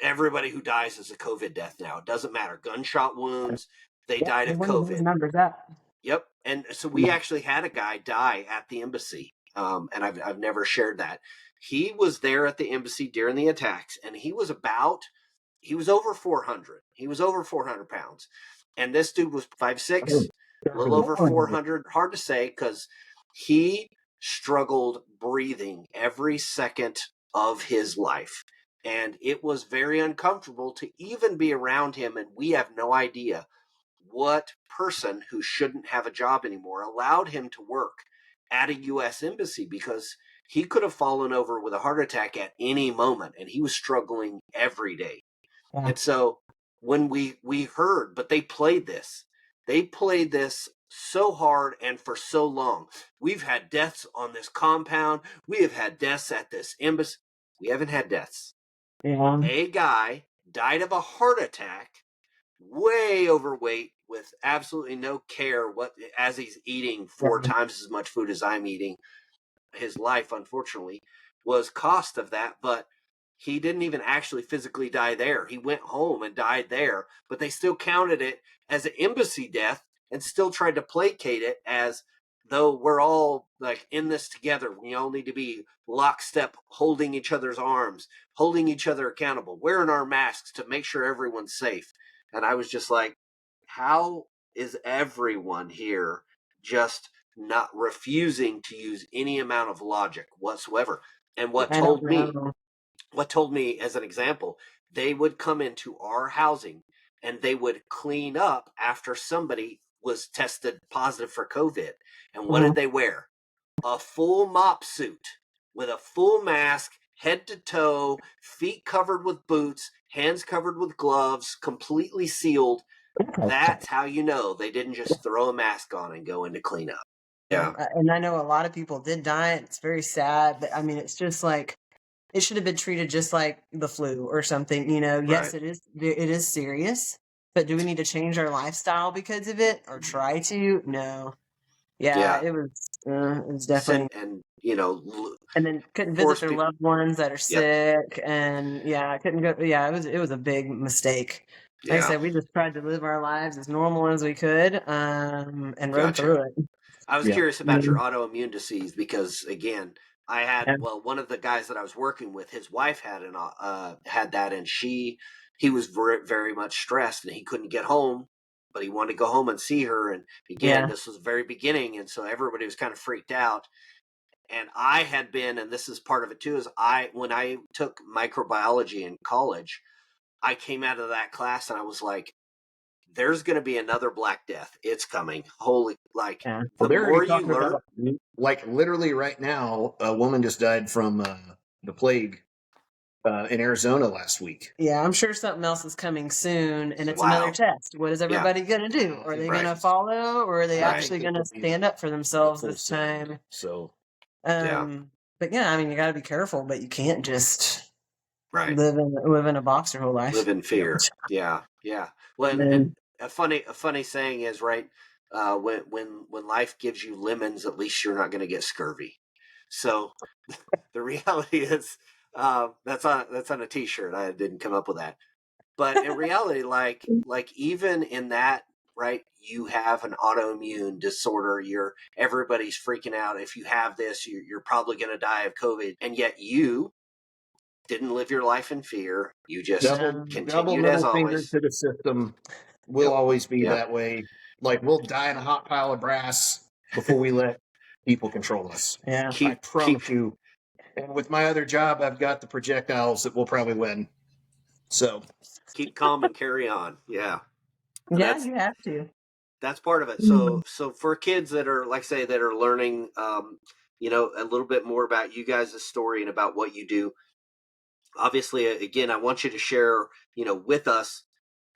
everybody who dies is a COVID death now. It doesn't matter. Gunshot wounds, they died of COVID. Numbers up. Yep. And so we actually had a guy die at the embassy. And I've never shared that. He was there at the embassy during the attacks, and he was over 400. He was over 400 pounds. And this dude was 5'6", a little over 400. Hard to say, because he struggled breathing every second of his life. And it was very uncomfortable to even be around him. And we have no idea what person who shouldn't have a job anymore allowed him to work at a U.S. embassy, because he could have fallen over with a heart attack at any moment, and he was struggling every day. Yeah. And so when we heard, but they played this so hard and for so long. We've had deaths on this compound. We have had deaths at this embassy. We haven't had deaths. Yeah. A guy died of a heart attack, way overweight, with absolutely no care as he's eating 4 times as much food as I'm eating. His life, unfortunately, was cost of that, but he didn't even actually physically die there. He went home and died there, but they still counted it as an embassy death and still tried to placate it as though we're all like in this together. We all need to be lockstep, holding each other's arms, holding each other accountable, wearing our masks to make sure everyone's safe. And I was just like, how is everyone here just not refusing to use any amount of logic whatsoever? And what told me as an example, they would come into our housing and they would clean up after somebody was tested positive for COVID. And what did they wear? A full mop suit with a full mask, head to toe, feet covered with boots, hands covered with gloves, completely sealed. That's how you know they didn't just throw a mask on and go into cleanup. Yeah. And I know a lot of people did die. It's very sad, but I mean, it's just like, it should have been treated just like the flu or something, you know. Yes, it is serious, but do we need to change our lifestyle because of it, or try to? No. Yeah. It was definitely, and and then couldn't visit their loved ones that are sick, and couldn't go. Yeah, it was a big mistake. Like I said, we just tried to live our lives as normal as we could, and rode through it. I was curious about your autoimmune disease, because again, I had one of the guys that I was working with, his wife had that, and he was very, very much stressed, and he couldn't get home, but he wanted to go home and see her. And again, this was the very beginning, and so everybody was kind of freaked out. And I had been, and this is part of it too, is when I took microbiology in college, I came out of that class and I was like, there's going to be another Black Death. It's coming. Holy, like, the more you learn. Like, literally right now, a woman just died from the plague in Arizona last week. Yeah, I'm sure something else is coming soon, and it's another test. What is everybody going to do? Are they going to follow, or are they actually going to stand up for themselves this time? So, but yeah, I mean, you got to be careful, but you can't just Right. live in a box your whole life. Live in fear. Yeah. Well, and a funny saying is, right, when life gives you lemons, at least you're not going to get scurvy. So the reality is, that's on a T-shirt. I didn't come up with that, but in reality, like even in that, right, you have an autoimmune disorder. Everybody's freaking out. If you have this, you're probably going to die of COVID, and yet you didn't live your life in fear. You just double continued as middle finger always. to the system. We'll Yep. always be Yep. that way. Like we'll die in a hot pile of brass before we let people control us. Yeah. I promise you. And with my other job, I've got the projectiles that will probably win. So keep calm and carry on. Yeah. Yeah, you have to. That's part of it. So for kids that are, like say, that are learning, a little bit more about you guys' story and about what you do. Obviously, again, I want you to share, with us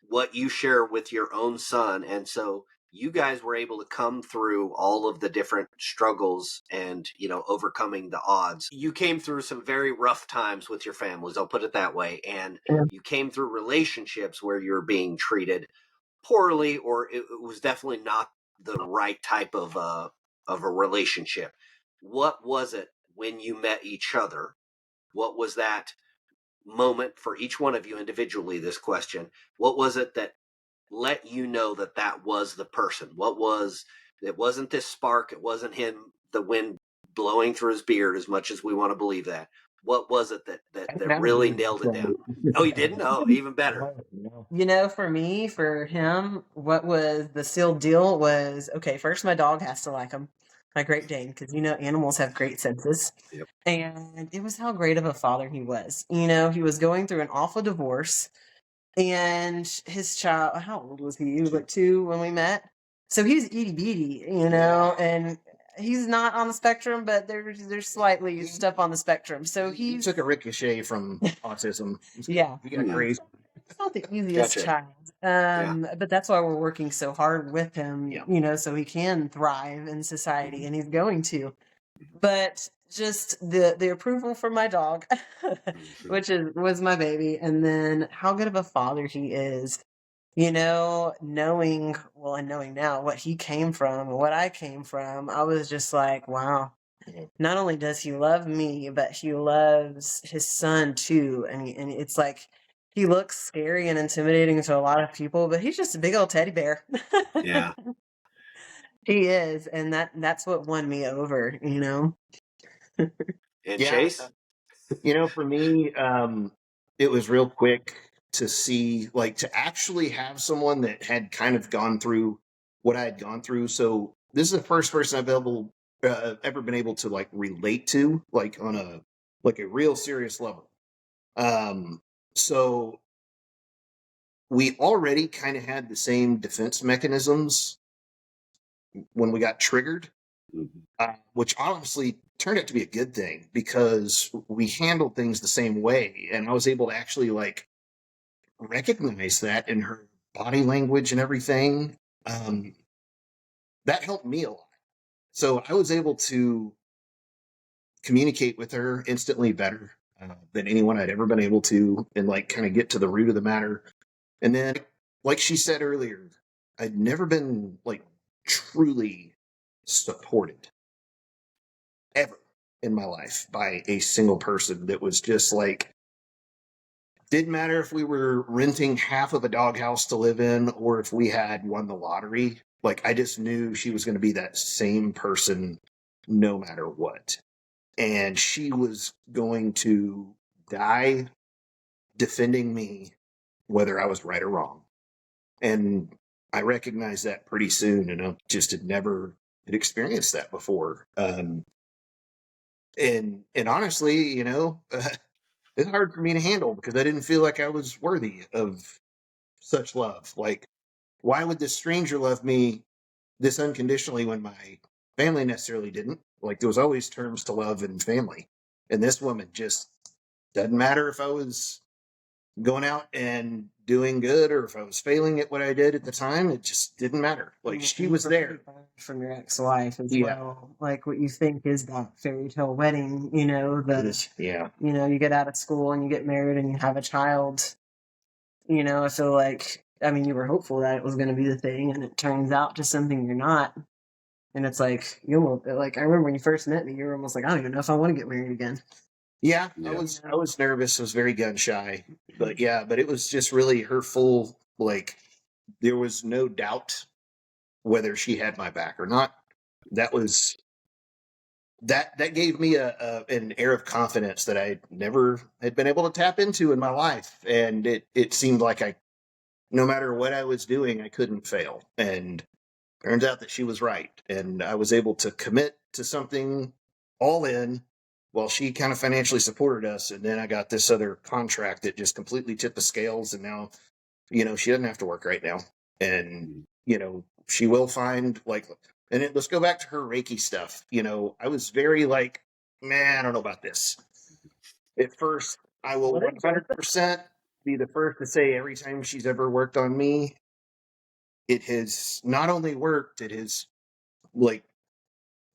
what you share with your own son. And so you guys were able to come through all of the different struggles and, overcoming the odds. You came through some very rough times with your families, I'll put it that way. And you came through relationships where you're being treated poorly, or it was definitely not the right type of a relationship. What was it when you met each other? What was that moment for each one of you individually? This question, what was it that let you know that was the person? It wasn't this spark, it wasn't him, the wind blowing through his beard, as much as we want to believe that. What was it that really nailed it down? Oh, you didn't? Oh, even better. For me, for him, what was the sealed deal was, okay, first my dog has to like him, my Great Dane, because animals have great senses. Yep. And it was how great of a father he was. He was going through an awful divorce, and his child, how old was he? He was like 2 when we met. So he's itty bitty, and he's not on the spectrum, but there's slightly stuff on the spectrum. So he took a ricochet from autism. Yeah. He got crazy. It's not the easiest child. But that's why we're working so hard with him, so he can thrive in society, and he's going to. But just the approval from my dog, which was my baby, and then how good of a father he is, knowing now what he came from, what I came from, I was just like, wow. Not only does he love me, but he loves his son too. And it's like, he looks scary and intimidating to a lot of people, but he's just a big old teddy bear. Yeah. He is. And that's what won me over, And Chase? For me, it was real quick to see, to actually have someone that had kind of gone through what I had gone through. So this is the first person I've ever been able to relate to, on a real serious level. So we already kind of had the same defense mechanisms when we got triggered, which honestly turned out to be a good thing because we handled things the same way. And I was able to actually recognize that in her body language and everything. That helped me a lot. So I was able to communicate with her instantly better than anyone I'd ever been able to, and kind of get to the root of the matter. And then, like she said earlier, I'd never been truly supported ever in my life by a single person that was just didn't matter if we were renting half of a doghouse to live in or if we had won the lottery. I just knew she was going to be that same person no matter what. And she was going to die defending me, whether I was right or wrong. And I recognized that pretty soon, and I just had never experienced that before. And honestly, it's hard for me to handle because I didn't feel like I was worthy of such love. Why would this stranger love me this unconditionally when my family necessarily didn't? There was always terms to love and family. And this woman just doesn't matter if I was going out and doing good, or if I was failing at what I did at the time, it just didn't matter. Like, she was there. From your ex-wife as well. Like, what you think is that fairy tale wedding, you know, you know, you get out of school and you get married and you have a child, you know. I feel like, I mean, you were hopeful that it was going to be the thing, and it turns out to something you're not. And it's like, you almost, like, I remember when you first met me, you were almost like, I don't even know if I want to get married again. Yeah, I was nervous. I was very gun shy, but it was just really her full, like, there was no doubt whether she had my back or not. That was that gave me an air of confidence that I never had been able to tap into in my life, and it seemed like no matter what I was doing, I couldn't fail. And turns out that she was right, and I was able to commit to something all in while she kind of financially supported us. And then I got this other contract that just completely tipped the scales, and now, you know, she doesn't have to work right now, and, you know, she will find, like, and let's go back to her Reiki stuff. You know, I was very like, man, I don't know about this. At first, I will 100% be the first to say, every time she's ever worked on me, it has not only worked, it has, like,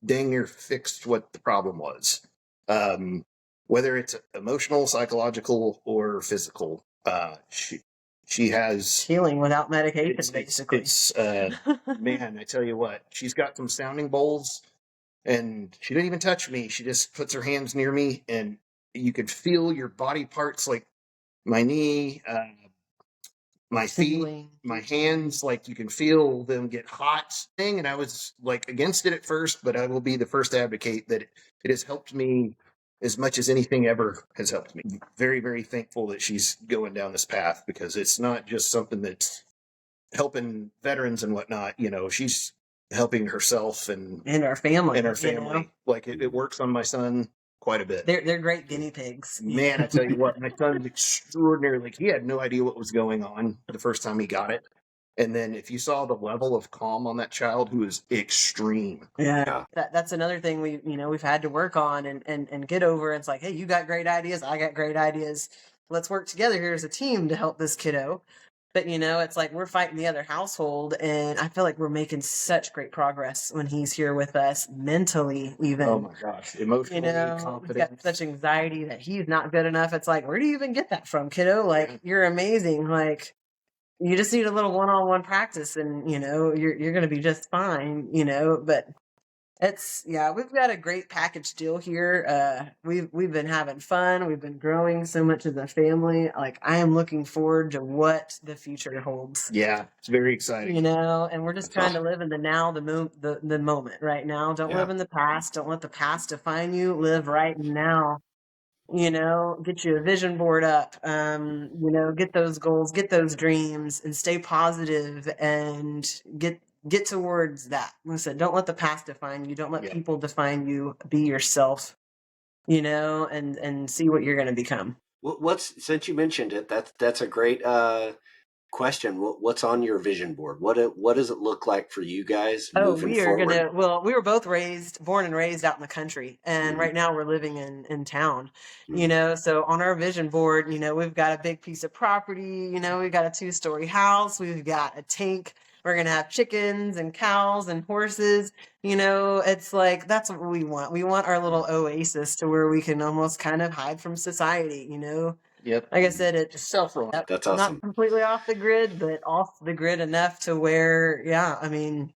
dang near fixed what the problem was. Whether it's emotional, psychological, or physical, she has healing without medication, basically. It's man, I tell you what, she's got some sounding bowls, and she didn't even touch me. She just puts her hands near me, and you could feel your body parts, like my knee, my feet, my hands, like you can feel them get hot. And I was like against it at first, but I will be the first to advocate that it has helped me as much as anything ever has helped me. Very, very thankful that she's going down this path, because it's not just something that's helping veterans and whatnot. You know, she's helping herself and our family. You know? Like, it works on my son quite a bit. They're great guinea pigs. Man, I tell you what, my son's extraordinary. Like, he had no idea what was going on the first time he got it. And then if you saw the level of calm on that child, who is extreme. Yeah. That's another thing we've had to work on and get over. It's like, hey, you got great ideas, I got great ideas. Let's work together here as a team to help this kiddo. But, you know, it's like we're fighting the other household, and I feel like we're making such great progress when he's here with us, mentally even. Oh, my gosh. Emotionally, you know, confident. We've got such anxiety that he's not good enough. It's like, where do you even get that from, kiddo? Like, you're amazing. Like, you just need a little one-on-one practice, and, you know, you're going to be just fine, you know. But we've got a great package deal here. We've been having fun. We've been growing so much as a family. Like, I am looking forward to what the future holds. Yeah, it's very exciting. You know, and we're just trying to live in the now, the moment right now. Don't live in the past. Don't let the past define you. Live right now. You know, get you a vision board up. You know, get those goals, get those dreams, and stay positive, and get towards that. Like I said, don't let the past define you. Don't let people define you. Be yourself, you know, and see what you're going to become. Since you mentioned it, that's a great question. What's on your vision board? What does it look like for you guys moving forward? We were both born and raised out in the country, and right now we're living in town, you know. So on our vision board, you know, we've got a big piece of property, you know, we've got a 2-story house, we've got a tank, we're going to have chickens and cows and horses, you know. It's like, that's what we want. We want our little oasis to where we can almost kind of hide from society, you know. Yep. Like I said, it's self-reliant. That's awesome. Not completely off the grid, but off the grid enough to where, I mean,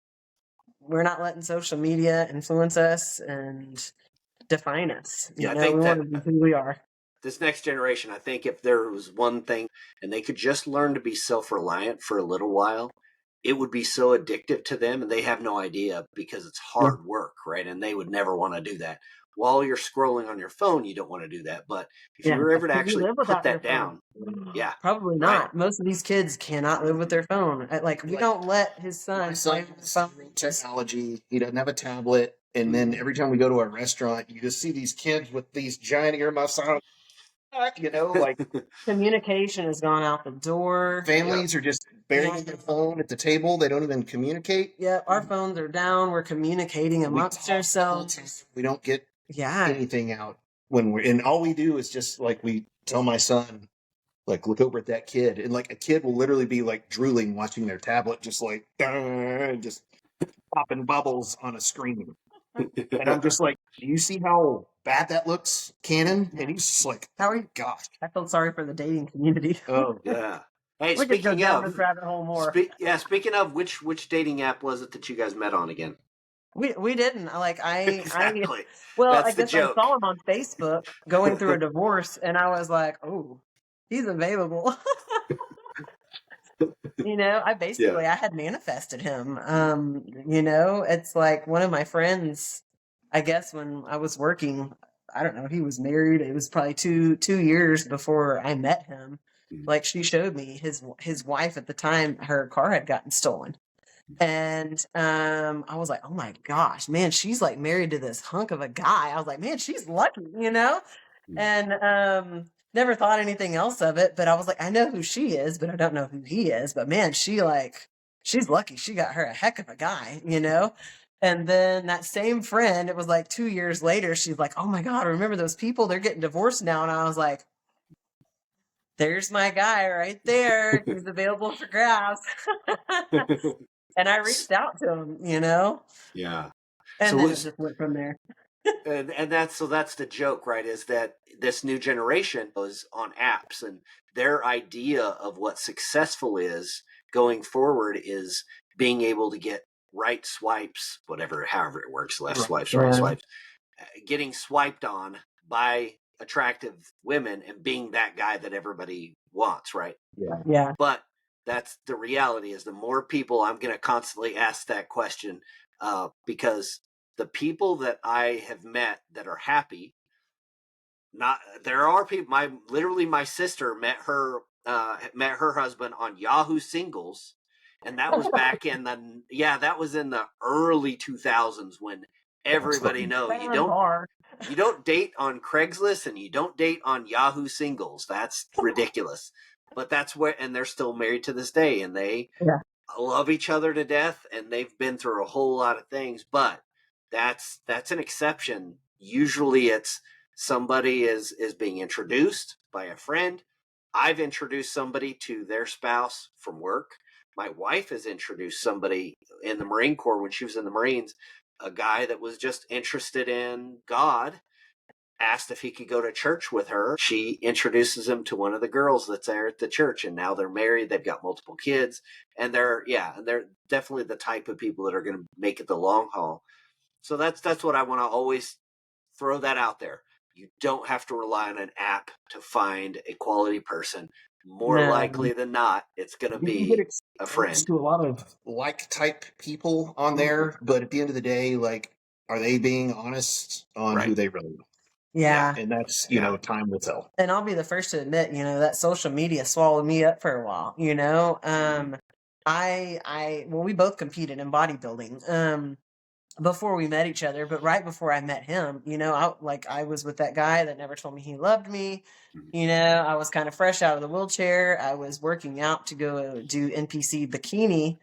we're not letting social media influence us and define us. You know, I think we want to be who we are. This next generation, I think if there was one thing, and they could just learn to be self-reliant for a little while, it would be so addictive to them, and they have no idea, because it's hard work, right? And they would never want to do that. While you're scrolling on your phone, you don't want to do that. But if you were ever to actually put that down, probably not. Right. Most of these kids cannot live with their phone. Like, we don't let his son play with phone. Technology. He doesn't have a tablet. And then every time we go to a restaurant, you just see these kids with these giant earmuffs on. You know, like, communication has gone out the door. Families are just burying their phone at the table. They don't even communicate. Yeah, our phones are down. We're communicating amongst ourselves. We don't get anything out when and all we do is just, like, we tell my son, like look over at that kid, and like a kid will literally be like drooling watching their tablet, just like just popping bubbles on a screen. And I'm just like, do you see how bad that looks, Canon? And he's just like, How are you? gosh. I feel sorry for the dating community. Oh, Yeah. Hey, We could go speaking down this of, rabbit hole more. speaking of, which dating app was it that you guys met on again? We didn't. Exactly. Well, I That's the guess I joke. saw him on Facebook going through a divorce, and I was like, oh, he's available. Yeah. I had manifested him. It's like one of my friends, I guess when I was working, I don't know, he was married. It was probably two years before I met him. Like she showed me his wife at the time, her car had gotten stolen. And I was like, oh my gosh, man, she's like married to this hunk of a guy. I was like, man, she's lucky. And never thought anything else of it. But I was like, I know who she is, but I don't know who he is. But man, she's lucky. She got her a heck of a guy. And then that same friend, it was like 2 years later, she's like, oh my God, remember those people? They're getting divorced now. And I was like, there's my guy right there. He's available for grabs. And I reached out to him, Yeah. and So then it just went from there. and that's the joke, right? Is that this new generation is on apps, and their idea of what successful is going forward is being able to get right swipes, however it works, left swipes, right swipes, getting swiped on by attractive women and being that guy that everybody wants, right? Yeah. But that's the reality. Is the more people, I'm going to constantly ask that question, because the people that I have met that are happy, there are people. My sister met her husband on Yahoo Singles, and that was back in the early 2000s when everybody know you don't date on Craigslist and you don't date on Yahoo Singles. That's ridiculous. But that's where, and they're still married to this day, and they love each other to death, and they've been through a whole lot of things. But that's an exception. Usually, it's somebody is being introduced by a friend. I've introduced somebody to their spouse from work. My wife has introduced somebody in the Marine Corps when she was in the Marines, a guy that was just interested in God, asked if he could go to church with her. She introduces him to one of the girls that's there at the church, and now they're married. They've got multiple kids, and they're definitely the type of people that are going to make it the long haul. So that's what I want to always throw that out there. You don't have to rely on an app to find a quality person. More likely than not, it's going to be a friend. To a lot of like type people on there, but at the end of the day, like, are they being honest on who they really are? Yeah. And that's, time will tell. And I'll be the first to admit, that social media swallowed me up for a while, we both competed in bodybuilding before we met each other, but right before I met him, I was with that guy that never told me he loved me. I was kind of fresh out of the wheelchair. I was working out to go do NPC bikini,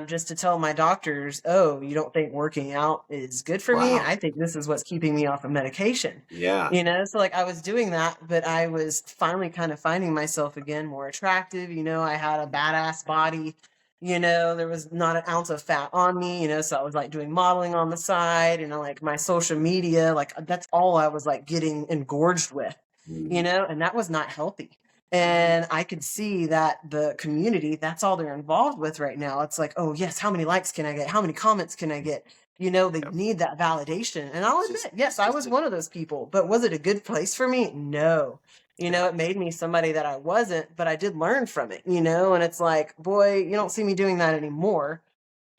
just to tell my doctors, oh, you don't think working out is good for me? I think this is what's keeping me off of medication. Yeah. So I was doing that, but I was finally kind of finding myself again more attractive. I had a badass body. There was not an ounce of fat on me, so I was like doing modeling on the side, like my social media, like that's all I was like getting engorged with, and that was not healthy. And I could see that the community, that's all they're involved with right now. It's like, oh yes, how many likes can I get? How many comments can I get? They need that validation. And I'll admit, yes, I was one of those people, but was it a good place for me? No. It made me somebody that I wasn't, but I did learn from it, and it's like, boy, you don't see me doing that anymore.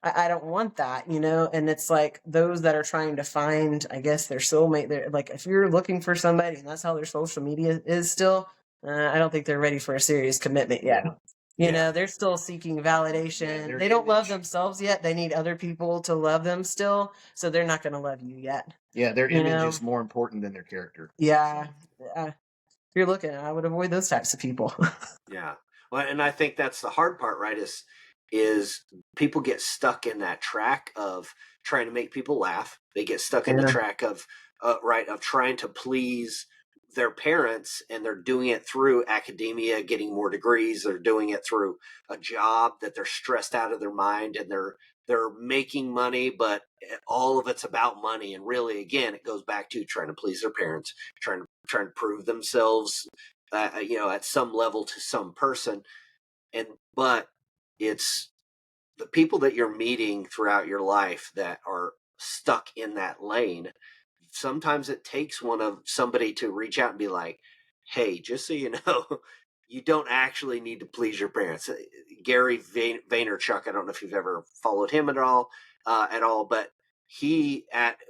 I don't want that, and it's like those that are trying to find, I guess, their soulmate. They're like, if you're looking for somebody and that's how their social media is still, I don't think they're ready for a serious commitment yet. They're still seeking validation. They don't love themselves yet. They need other people to love them still. So they're not going to love you yet. Yeah, their image is more important than their character. Yeah. If you're looking, I would avoid those types of people. Yeah. Well, and I think that's the hard part, right? Is people get stuck in that track of trying to make people laugh. They get stuck in the track of trying to please their parents, and they're doing it through academia, getting more degrees. They're doing it through a job that they're stressed out of their mind, and they're making money, but all of it's about money. And really, again, it goes back to trying to please their parents, trying to prove themselves, at some level to some person. But it's the people that you're meeting throughout your life that are stuck in that lane. Sometimes it takes somebody to reach out and be like, hey, just so you know, you don't actually need to please your parents. Gary Vaynerchuk, I don't know if you've ever followed him at all, but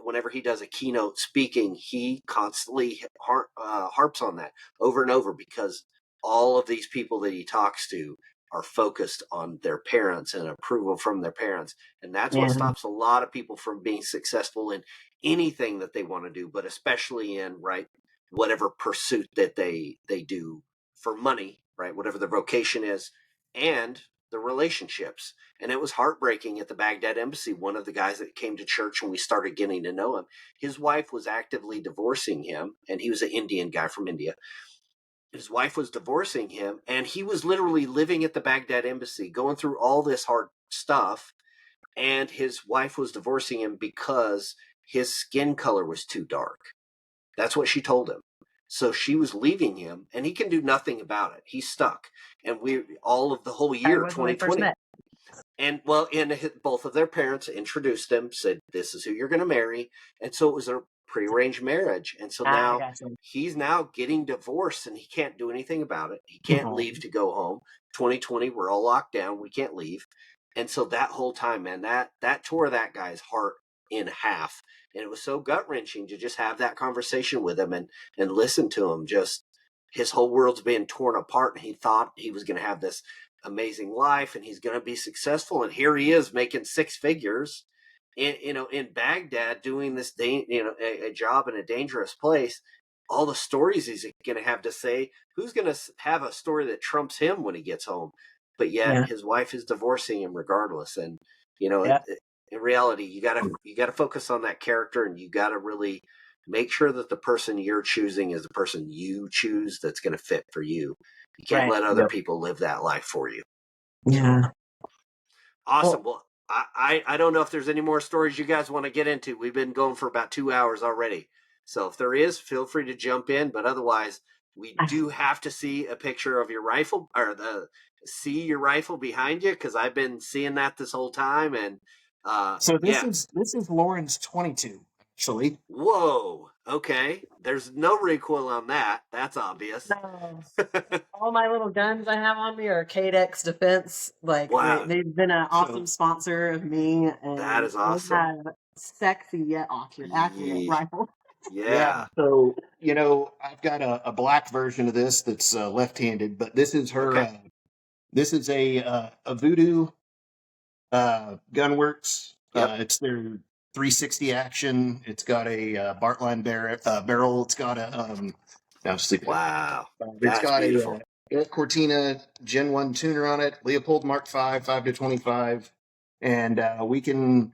whenever he does a keynote speaking, he constantly harps on that over and over, because all of these people that he talks to are focused on their parents and approval from their parents. And that's what stops a lot of people from being successful in anything that they want to do, but especially in whatever pursuit that they do for money, right? Whatever their vocation is, and the relationships. And it was heartbreaking at the Baghdad embassy. One of the guys that came to church when we started getting to know him, his wife was actively divorcing him, and he was an Indian guy from India. His wife was divorcing him, and he was literally living at the Baghdad embassy, going through all this hard stuff. And his wife was divorcing him because his skin color was too dark. That's what she told him. So she was leaving him, and he can do nothing about it. He's stuck. And all of the whole year, 2020. And both of their parents introduced them, said, this is who you're going to marry. And so it was a prearranged marriage. And so now he's now getting divorced, and he can't do anything about it. He can't leave to go home. 2020, we're all locked down. We can't leave. And so that whole time, man, that tore that guy's heart in half. And it was so gut wrenching to just have that conversation with him and listen to him. Just his whole world's being torn apart, and he thought he was going to have this amazing life and he's going to be successful. And here he is making six figures in Baghdad, doing this, a job in a dangerous place. All the stories he's going to have to say, who's going to have a story that trumps him when he gets home? But yet his wife is divorcing him regardless. And, in reality, you gotta focus on that character, and you got to really make sure that the person you're choosing is the person you choose that's going to fit for you. You can't let other people live that life for you. Yeah. Awesome. Well, I don't know if there's any more stories you guys want to get into. We've been going for about 2 hours already. So if there is, feel free to jump in. But otherwise, we do have to see a picture of your rifle, or see your rifle behind you, because I've been seeing that this whole time. And so this is Lauren's 22, actually. Whoa. Okay. There's no recoil on that. That's obvious. No. All my little guns I have on me are Cadex Defense. Like, wow. They've been an awesome sponsor of me. And that is awesome. I have sexy yet accurate rifle. Yeah. So, I've got a black version of this that's left-handed, but this is her. Okay. This is a Voodoo Gunworks. Yep. It's their 360 action. It's got a Bartline barrel. It's got a wow. It's got beautiful. A Cortina Gen 1 tuner on it. Leopold Mark 5 5-25, and we can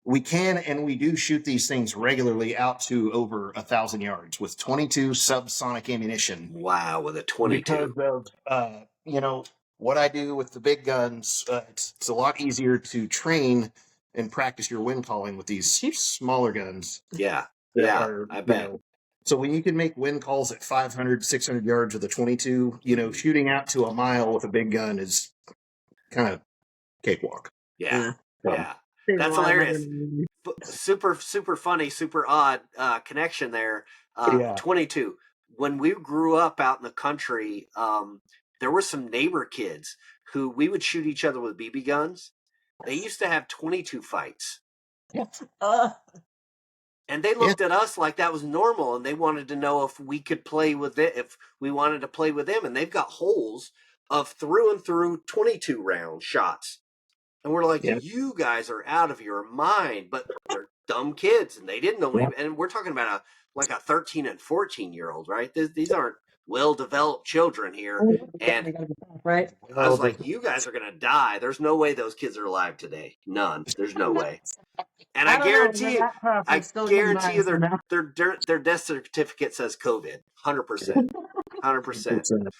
and we do shoot these things regularly out to over 1,000 yards with 22 subsonic ammunition. Wow, with a 22. Because of what I do with the big guns, it's a lot easier to train and practice your wind calling with these smaller guns. Yeah, I bet. So when you can make wind calls at 500, 600 yards with a 22, shooting out to a mile with a big gun is kind of cakewalk. Yeah. That's hilarious. Super, super funny, super odd connection there. 22. When we grew up out in the country, there were some neighbor kids who we would shoot each other with BB guns. They used to have 22 fights. And they looked at us like that was normal, and they wanted to know if we could play with it, if we wanted to play with them. And they've got holes of through and through 22 round shots. And we're like, you guys are out of your mind. But they're dumb kids, and they didn't know. And we're talking about a 13 and 14-year-old, right? These aren't well-developed children here. And right. I was like, you guys are going to die. There's no way those kids are alive today. None. There's no way. And I I don't know. guarantee you, That process still getting by us somehow. their death certificate says COVID. 100%. 100%.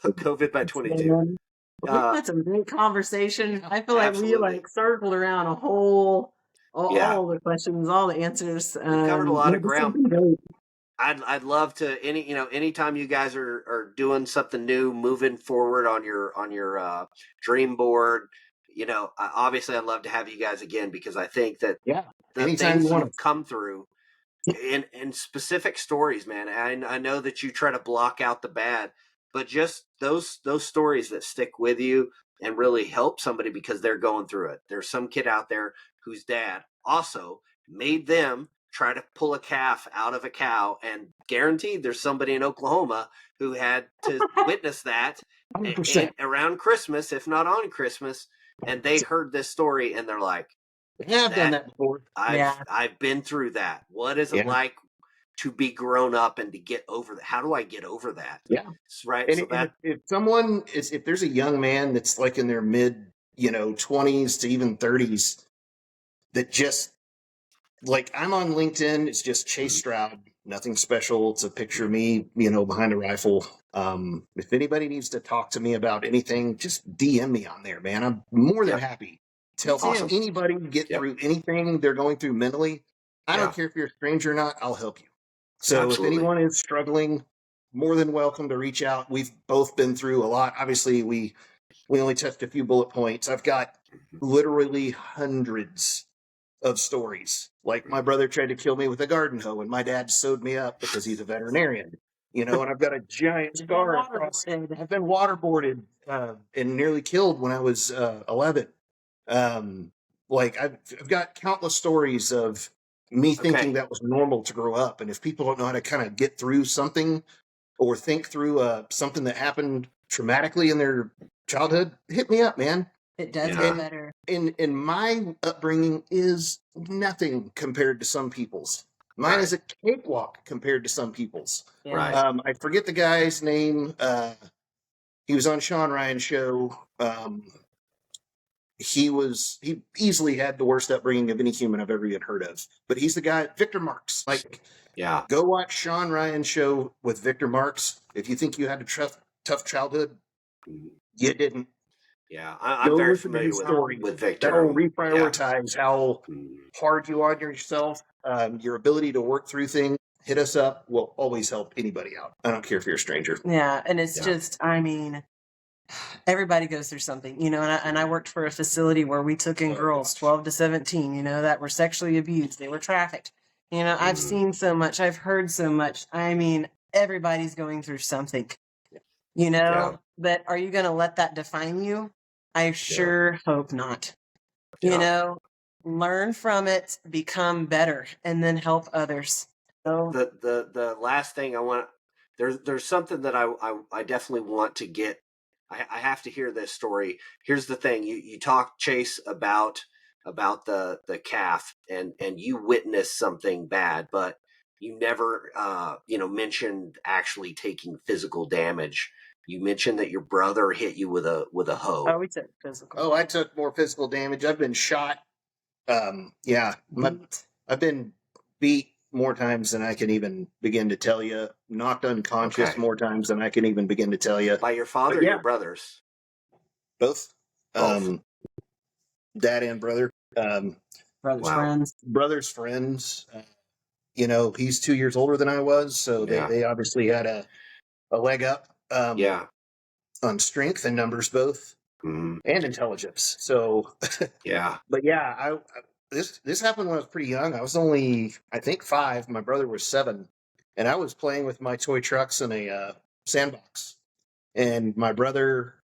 COVID by 22. We've had some great conversation. I feel like we Absolutely. circled around all the questions, all the answers. We covered a lot of this has ground. been great. I'd love to anytime you guys are doing something new, moving forward on your dream board. Obviously I'd love to have you guys again, because I think that the anytime things you want you've come through in specific stories, man. I know that you try to block out the bad, but just those stories that stick with you and really help somebody because they're going through it. There's some kid out there whose dad also made them try to pull a calf out of a cow, and guaranteed there's somebody in Oklahoma who had to witness that around Christmas, if not on Christmas, and they heard this story and they're like, I've done that before. I've been through that. What is it like to be grown up and to get over that? How do I get over that? Yeah. Right. And so if there's a young man that's like in their mid, 20s to even 30s that just, like, I'm on LinkedIn, it's just Chase Stroud, nothing special. It's a picture of me, behind a rifle. If anybody needs to talk to me about anything, just DM me on there, man. I'm more than happy to help anybody get through anything they're going through mentally. I don't care if you're a stranger or not, I'll help you. So if anyone is struggling, more than welcome to reach out. We've both been through a lot. Obviously, we only touched a few bullet points. I've got literally hundreds of stories. Like, my brother tried to kill me with a garden hoe, and my dad sewed me up because he's a veterinarian. And I've got a giant scar across. I've been waterboarded and nearly killed when I was 11. I've got countless stories of me thinking that was normal to grow up. And if people don't know how to kind of get through something or think through something that happened traumatically in their childhood, hit me up, man. It does get better. And my upbringing is nothing compared to some people's. Mine is a cakewalk compared to some people's. Right. I forget the guy's name. He was on Sean Ryan's show. He easily had the worst upbringing of any human I've ever even heard of. But he's the guy, Victor Marks. Go watch Sean Ryan's show with Victor Marks. If you think you had a tough childhood, you didn't. Yeah, I'm very familiar with Victor. That'll reprioritize how hard you are on yourself, your ability to work through things. Hit us up. We'll always help anybody out. I don't care if you're a stranger. Yeah, and it's just, everybody goes through something, and I worked for a facility where we took in girls 12 to 17, that were sexually abused. They were trafficked. I've seen so much. I've heard so much. Everybody's going through something, but are you going to let that define you? I sure hope not. Learn from it, become better, and then help others. So the last thing I want, there's something that I definitely want to get. I have to hear this story. Here's the thing. You talked, Chase, about the calf, and you witnessed something bad, but you never mentioned actually taking physical damage. You mentioned that your brother hit you with a hoe. Oh, we took physical. Oh, I took more physical damage. I've been shot. I've been beat more times than I can even begin to tell you. Knocked unconscious more times than I can even begin to tell you. By your father or your brothers? Both. Dad and brother. Brothers' friends. Brothers' friends. He's 2 years older than I was, so they obviously had a leg up. On strength and numbers both, and intelligence. So but this happened when I was pretty young. I was only, I think, 5. My brother was 7, and I was playing with my toy trucks in a sandbox. And my brother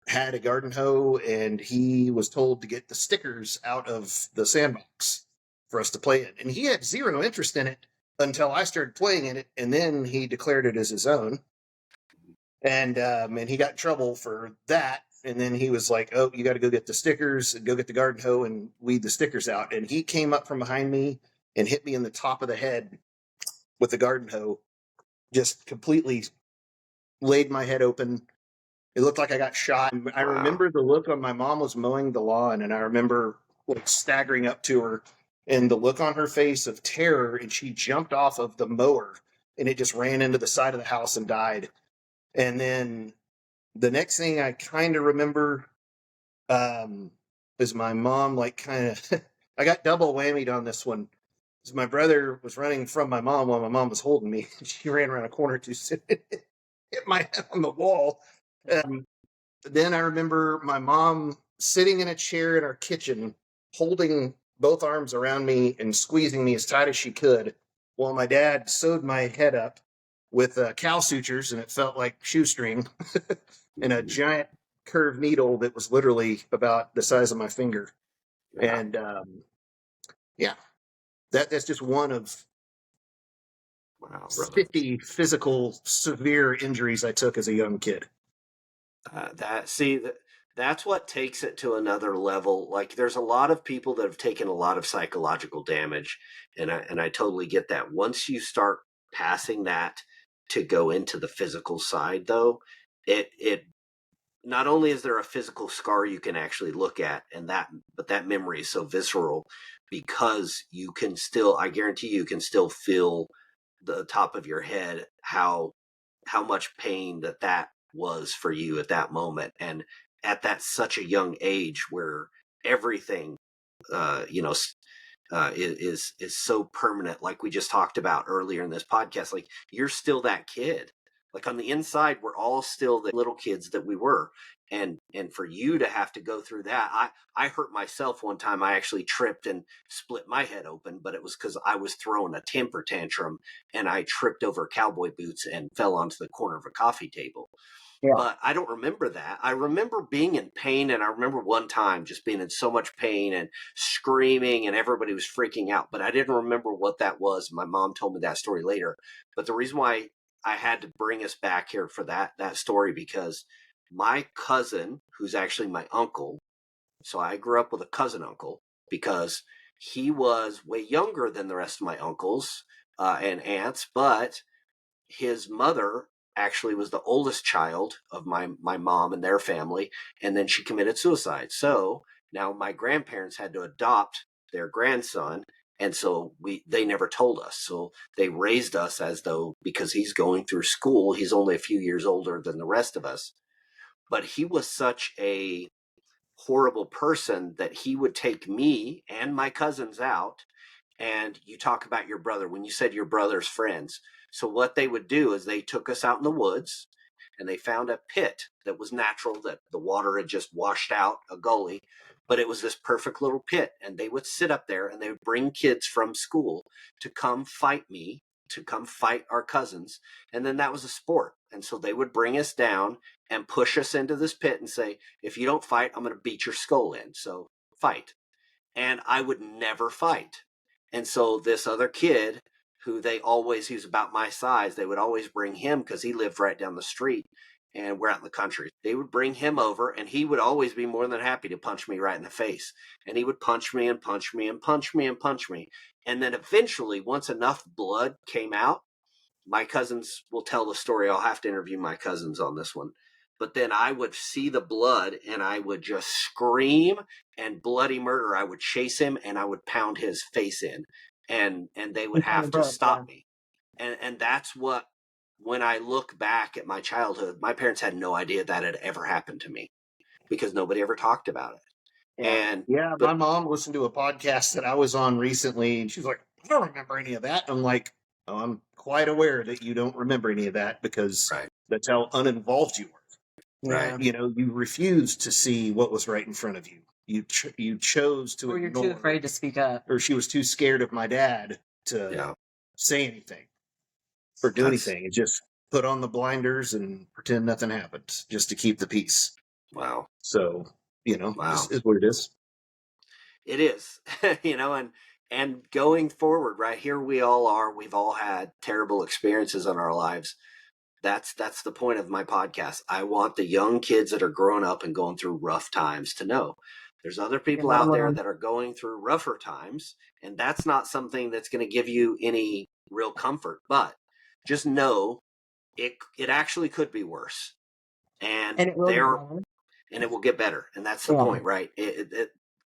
had a garden hoe, and he was told to get the stickers out of the sandbox for us to play in. And he had zero interest in it until I started playing in it, and then he declared it as his own. And he got in trouble for that. And then he was like, oh, you got to go get the stickers and go get the garden hoe and weed the stickers out. And he came up from behind me and hit me in the top of the head with the garden hoe. just completely laid my head open. It looked like I got shot. I remember the look on my mom was mowing the lawn, and I remember like staggering up to her and the look on her face of terror, and she jumped off of the mower and it just ran into the side of the house and died. And then the next thing I kind of remember is my mom like kind of I got double whammied on this one. Because my brother was running from my mom while my mom was holding me. She ran around a corner to hit my head on the wall. Then I remember my mom sitting in a chair in our kitchen, holding both arms around me and squeezing me as tight as she could, while my dad sewed my head up with cow sutures, and it felt like shoestring, and a giant curved needle that was literally about the size of my finger. Yeah. And yeah, that's just one of 50 physical severe injuries I took as a young kid. That's what takes it to another level. Like there's a lot of people that have taken a lot of psychological damage, and I totally get that. Once you start passing that to go into the physical side, though, it not only is there a physical scar you can actually look at, but that memory is so visceral because you can still, I guarantee you can still feel the top of your head how much pain that was for you at that moment, and at that such a young age where everything is so permanent, like we just talked about earlier in this podcast. Like you're still that kid. Like on the inside, we're all still the little kids that we were. And for you to have to go through that, I hurt myself one time. I actually tripped and split my head open, but it was because I was throwing a temper tantrum and I tripped over cowboy boots and fell onto the corner of a coffee table. Yeah. But I don't remember that. I remember being in pain, and I remember one time just being in so much pain and screaming, and everybody was freaking out. But I didn't remember what that was. My mom told me that story later. But the reason why I had to bring us back here for that story, because my cousin, who's actually my uncle, so I grew up with a cousin uncle because he was way younger than the rest of my uncles and aunts, but his mother actually was the oldest child of my mom and their family, and then she committed suicide. So now my grandparents had to adopt their grandson, and so they never told us. So they raised us as though, because he's going through school, he's only a few years older than the rest of us. But he was such a horrible person that he would take me and my cousins out. And you talk about your brother when you said your brother's friends. So what they would do is they took us out in the woods and they found a pit that was natural, that the water had just washed out a gully, but it was this perfect little pit. And they would sit up there and they would bring kids from school to come fight me, to come fight our cousins. And then that was a sport. And so they would bring us down and push us into this pit and say, if you don't fight, I'm going to beat your skull in. So fight. And I would never fight. And so this other kid who he was about my size, they would always bring him because he lived right down the street and we're out in the country. They would bring him over and he would always be more than happy to punch me right in the face. And he would punch me and punch me and punch me and punch me. And then eventually, once enough blood came out, my cousins will tell the story. I'll have to interview my cousins on this one. But then I would see the blood and I would just scream and bloody murder. I would chase him and I would pound his face in, and they would have to stop me. And that's what, when I look back at my childhood, my parents had no idea that had ever happened to me because nobody ever talked about it. Yeah. My mom listened to a podcast that I was on recently, and she's like, I don't remember any of that. I'm like, oh, I'm quite aware that you don't remember any of that because that's how uninvolved you were. Right. You know, you refused to see what was right in front of you. You chose to or ignore. You're too afraid to speak up. Or she was too scared of my dad to say anything or do anything. And just put on the blinders and pretend nothing happened just to keep the peace. Wow. So, this is what it is. It is, and going forward, right here we all are. We've all had terrible experiences in our lives. That's the point of my podcast. I want the young kids that are growing up and going through rough times to know there's other people out there that are going through rougher times, and that's not something that's going to give you any real comfort. But just know it actually could be worse, and And it will get better. and it will get better. And that's the point, right?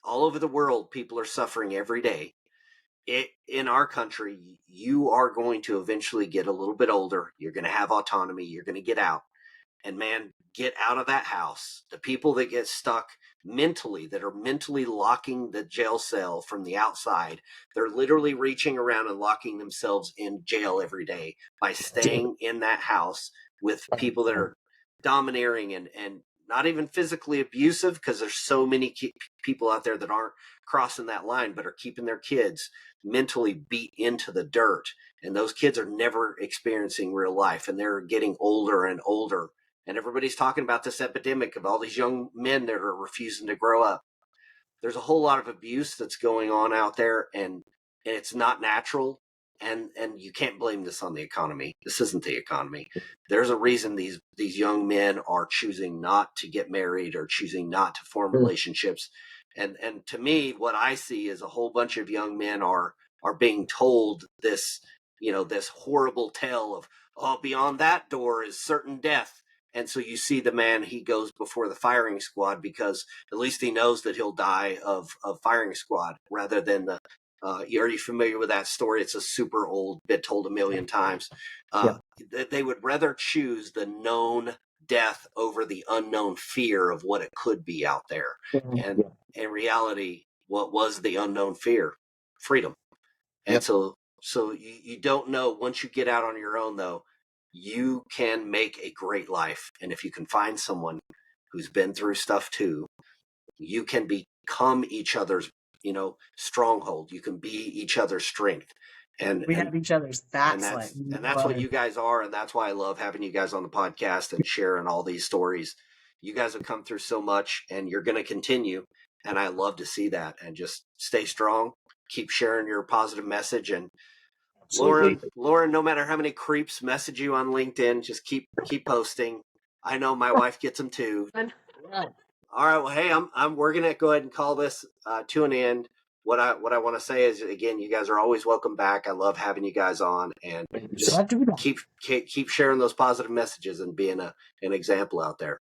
All over the world, people are suffering every day. In our country, you are going to eventually get a little bit older. You're going to have autonomy. You're going to get out. And man, get out of that house. The people that get stuck mentally, that are mentally locking the jail cell from the outside, they're literally reaching around and locking themselves in jail every day by staying in that house with people that are domineering and not even physically abusive, because there's so many people out there that aren't crossing that line, but are keeping their kids mentally beat into the dirt. And those kids are never experiencing real life, and they're getting older and older. And everybody's talking about this epidemic of all these young men that are refusing to grow up. There's a whole lot of abuse that's going on out there, and it's not natural. And you can't blame this on the economy. This isn't the economy. There's a reason these young men are choosing not to get married or choosing not to form relationships. And to me, what I see is a whole bunch of young men are being told this, this horrible tale of, oh, beyond that door is certain death. And so you see the man, he goes before the firing squad because at least he knows that he'll die of firing squad rather than the, are you familiar with that story? It's a super old bit told a million times. They would rather choose the known death over the unknown fear of what it could be out there. And in reality, what was the unknown fear? Freedom. And so you don't know. Once you get out on your own, though, you can make a great life. And if you can find someone who's been through stuff too, you can become each other's, stronghold. You can be each other's strength. And we have each other's backs. And that's what you guys are. And that's why I love having you guys on the podcast and sharing all these stories. You guys have come through so much, and you're going to continue. And I love to see that. And just stay strong. Keep sharing your positive message. And Lauren, no matter how many creeps message you on LinkedIn, just keep posting. I know my wife gets them too. All right. Well, hey, we're going to go ahead and call this to an end. What I want to say is, again, you guys are always welcome back. I love having you guys on, and just keep sharing those positive messages and being an example out there.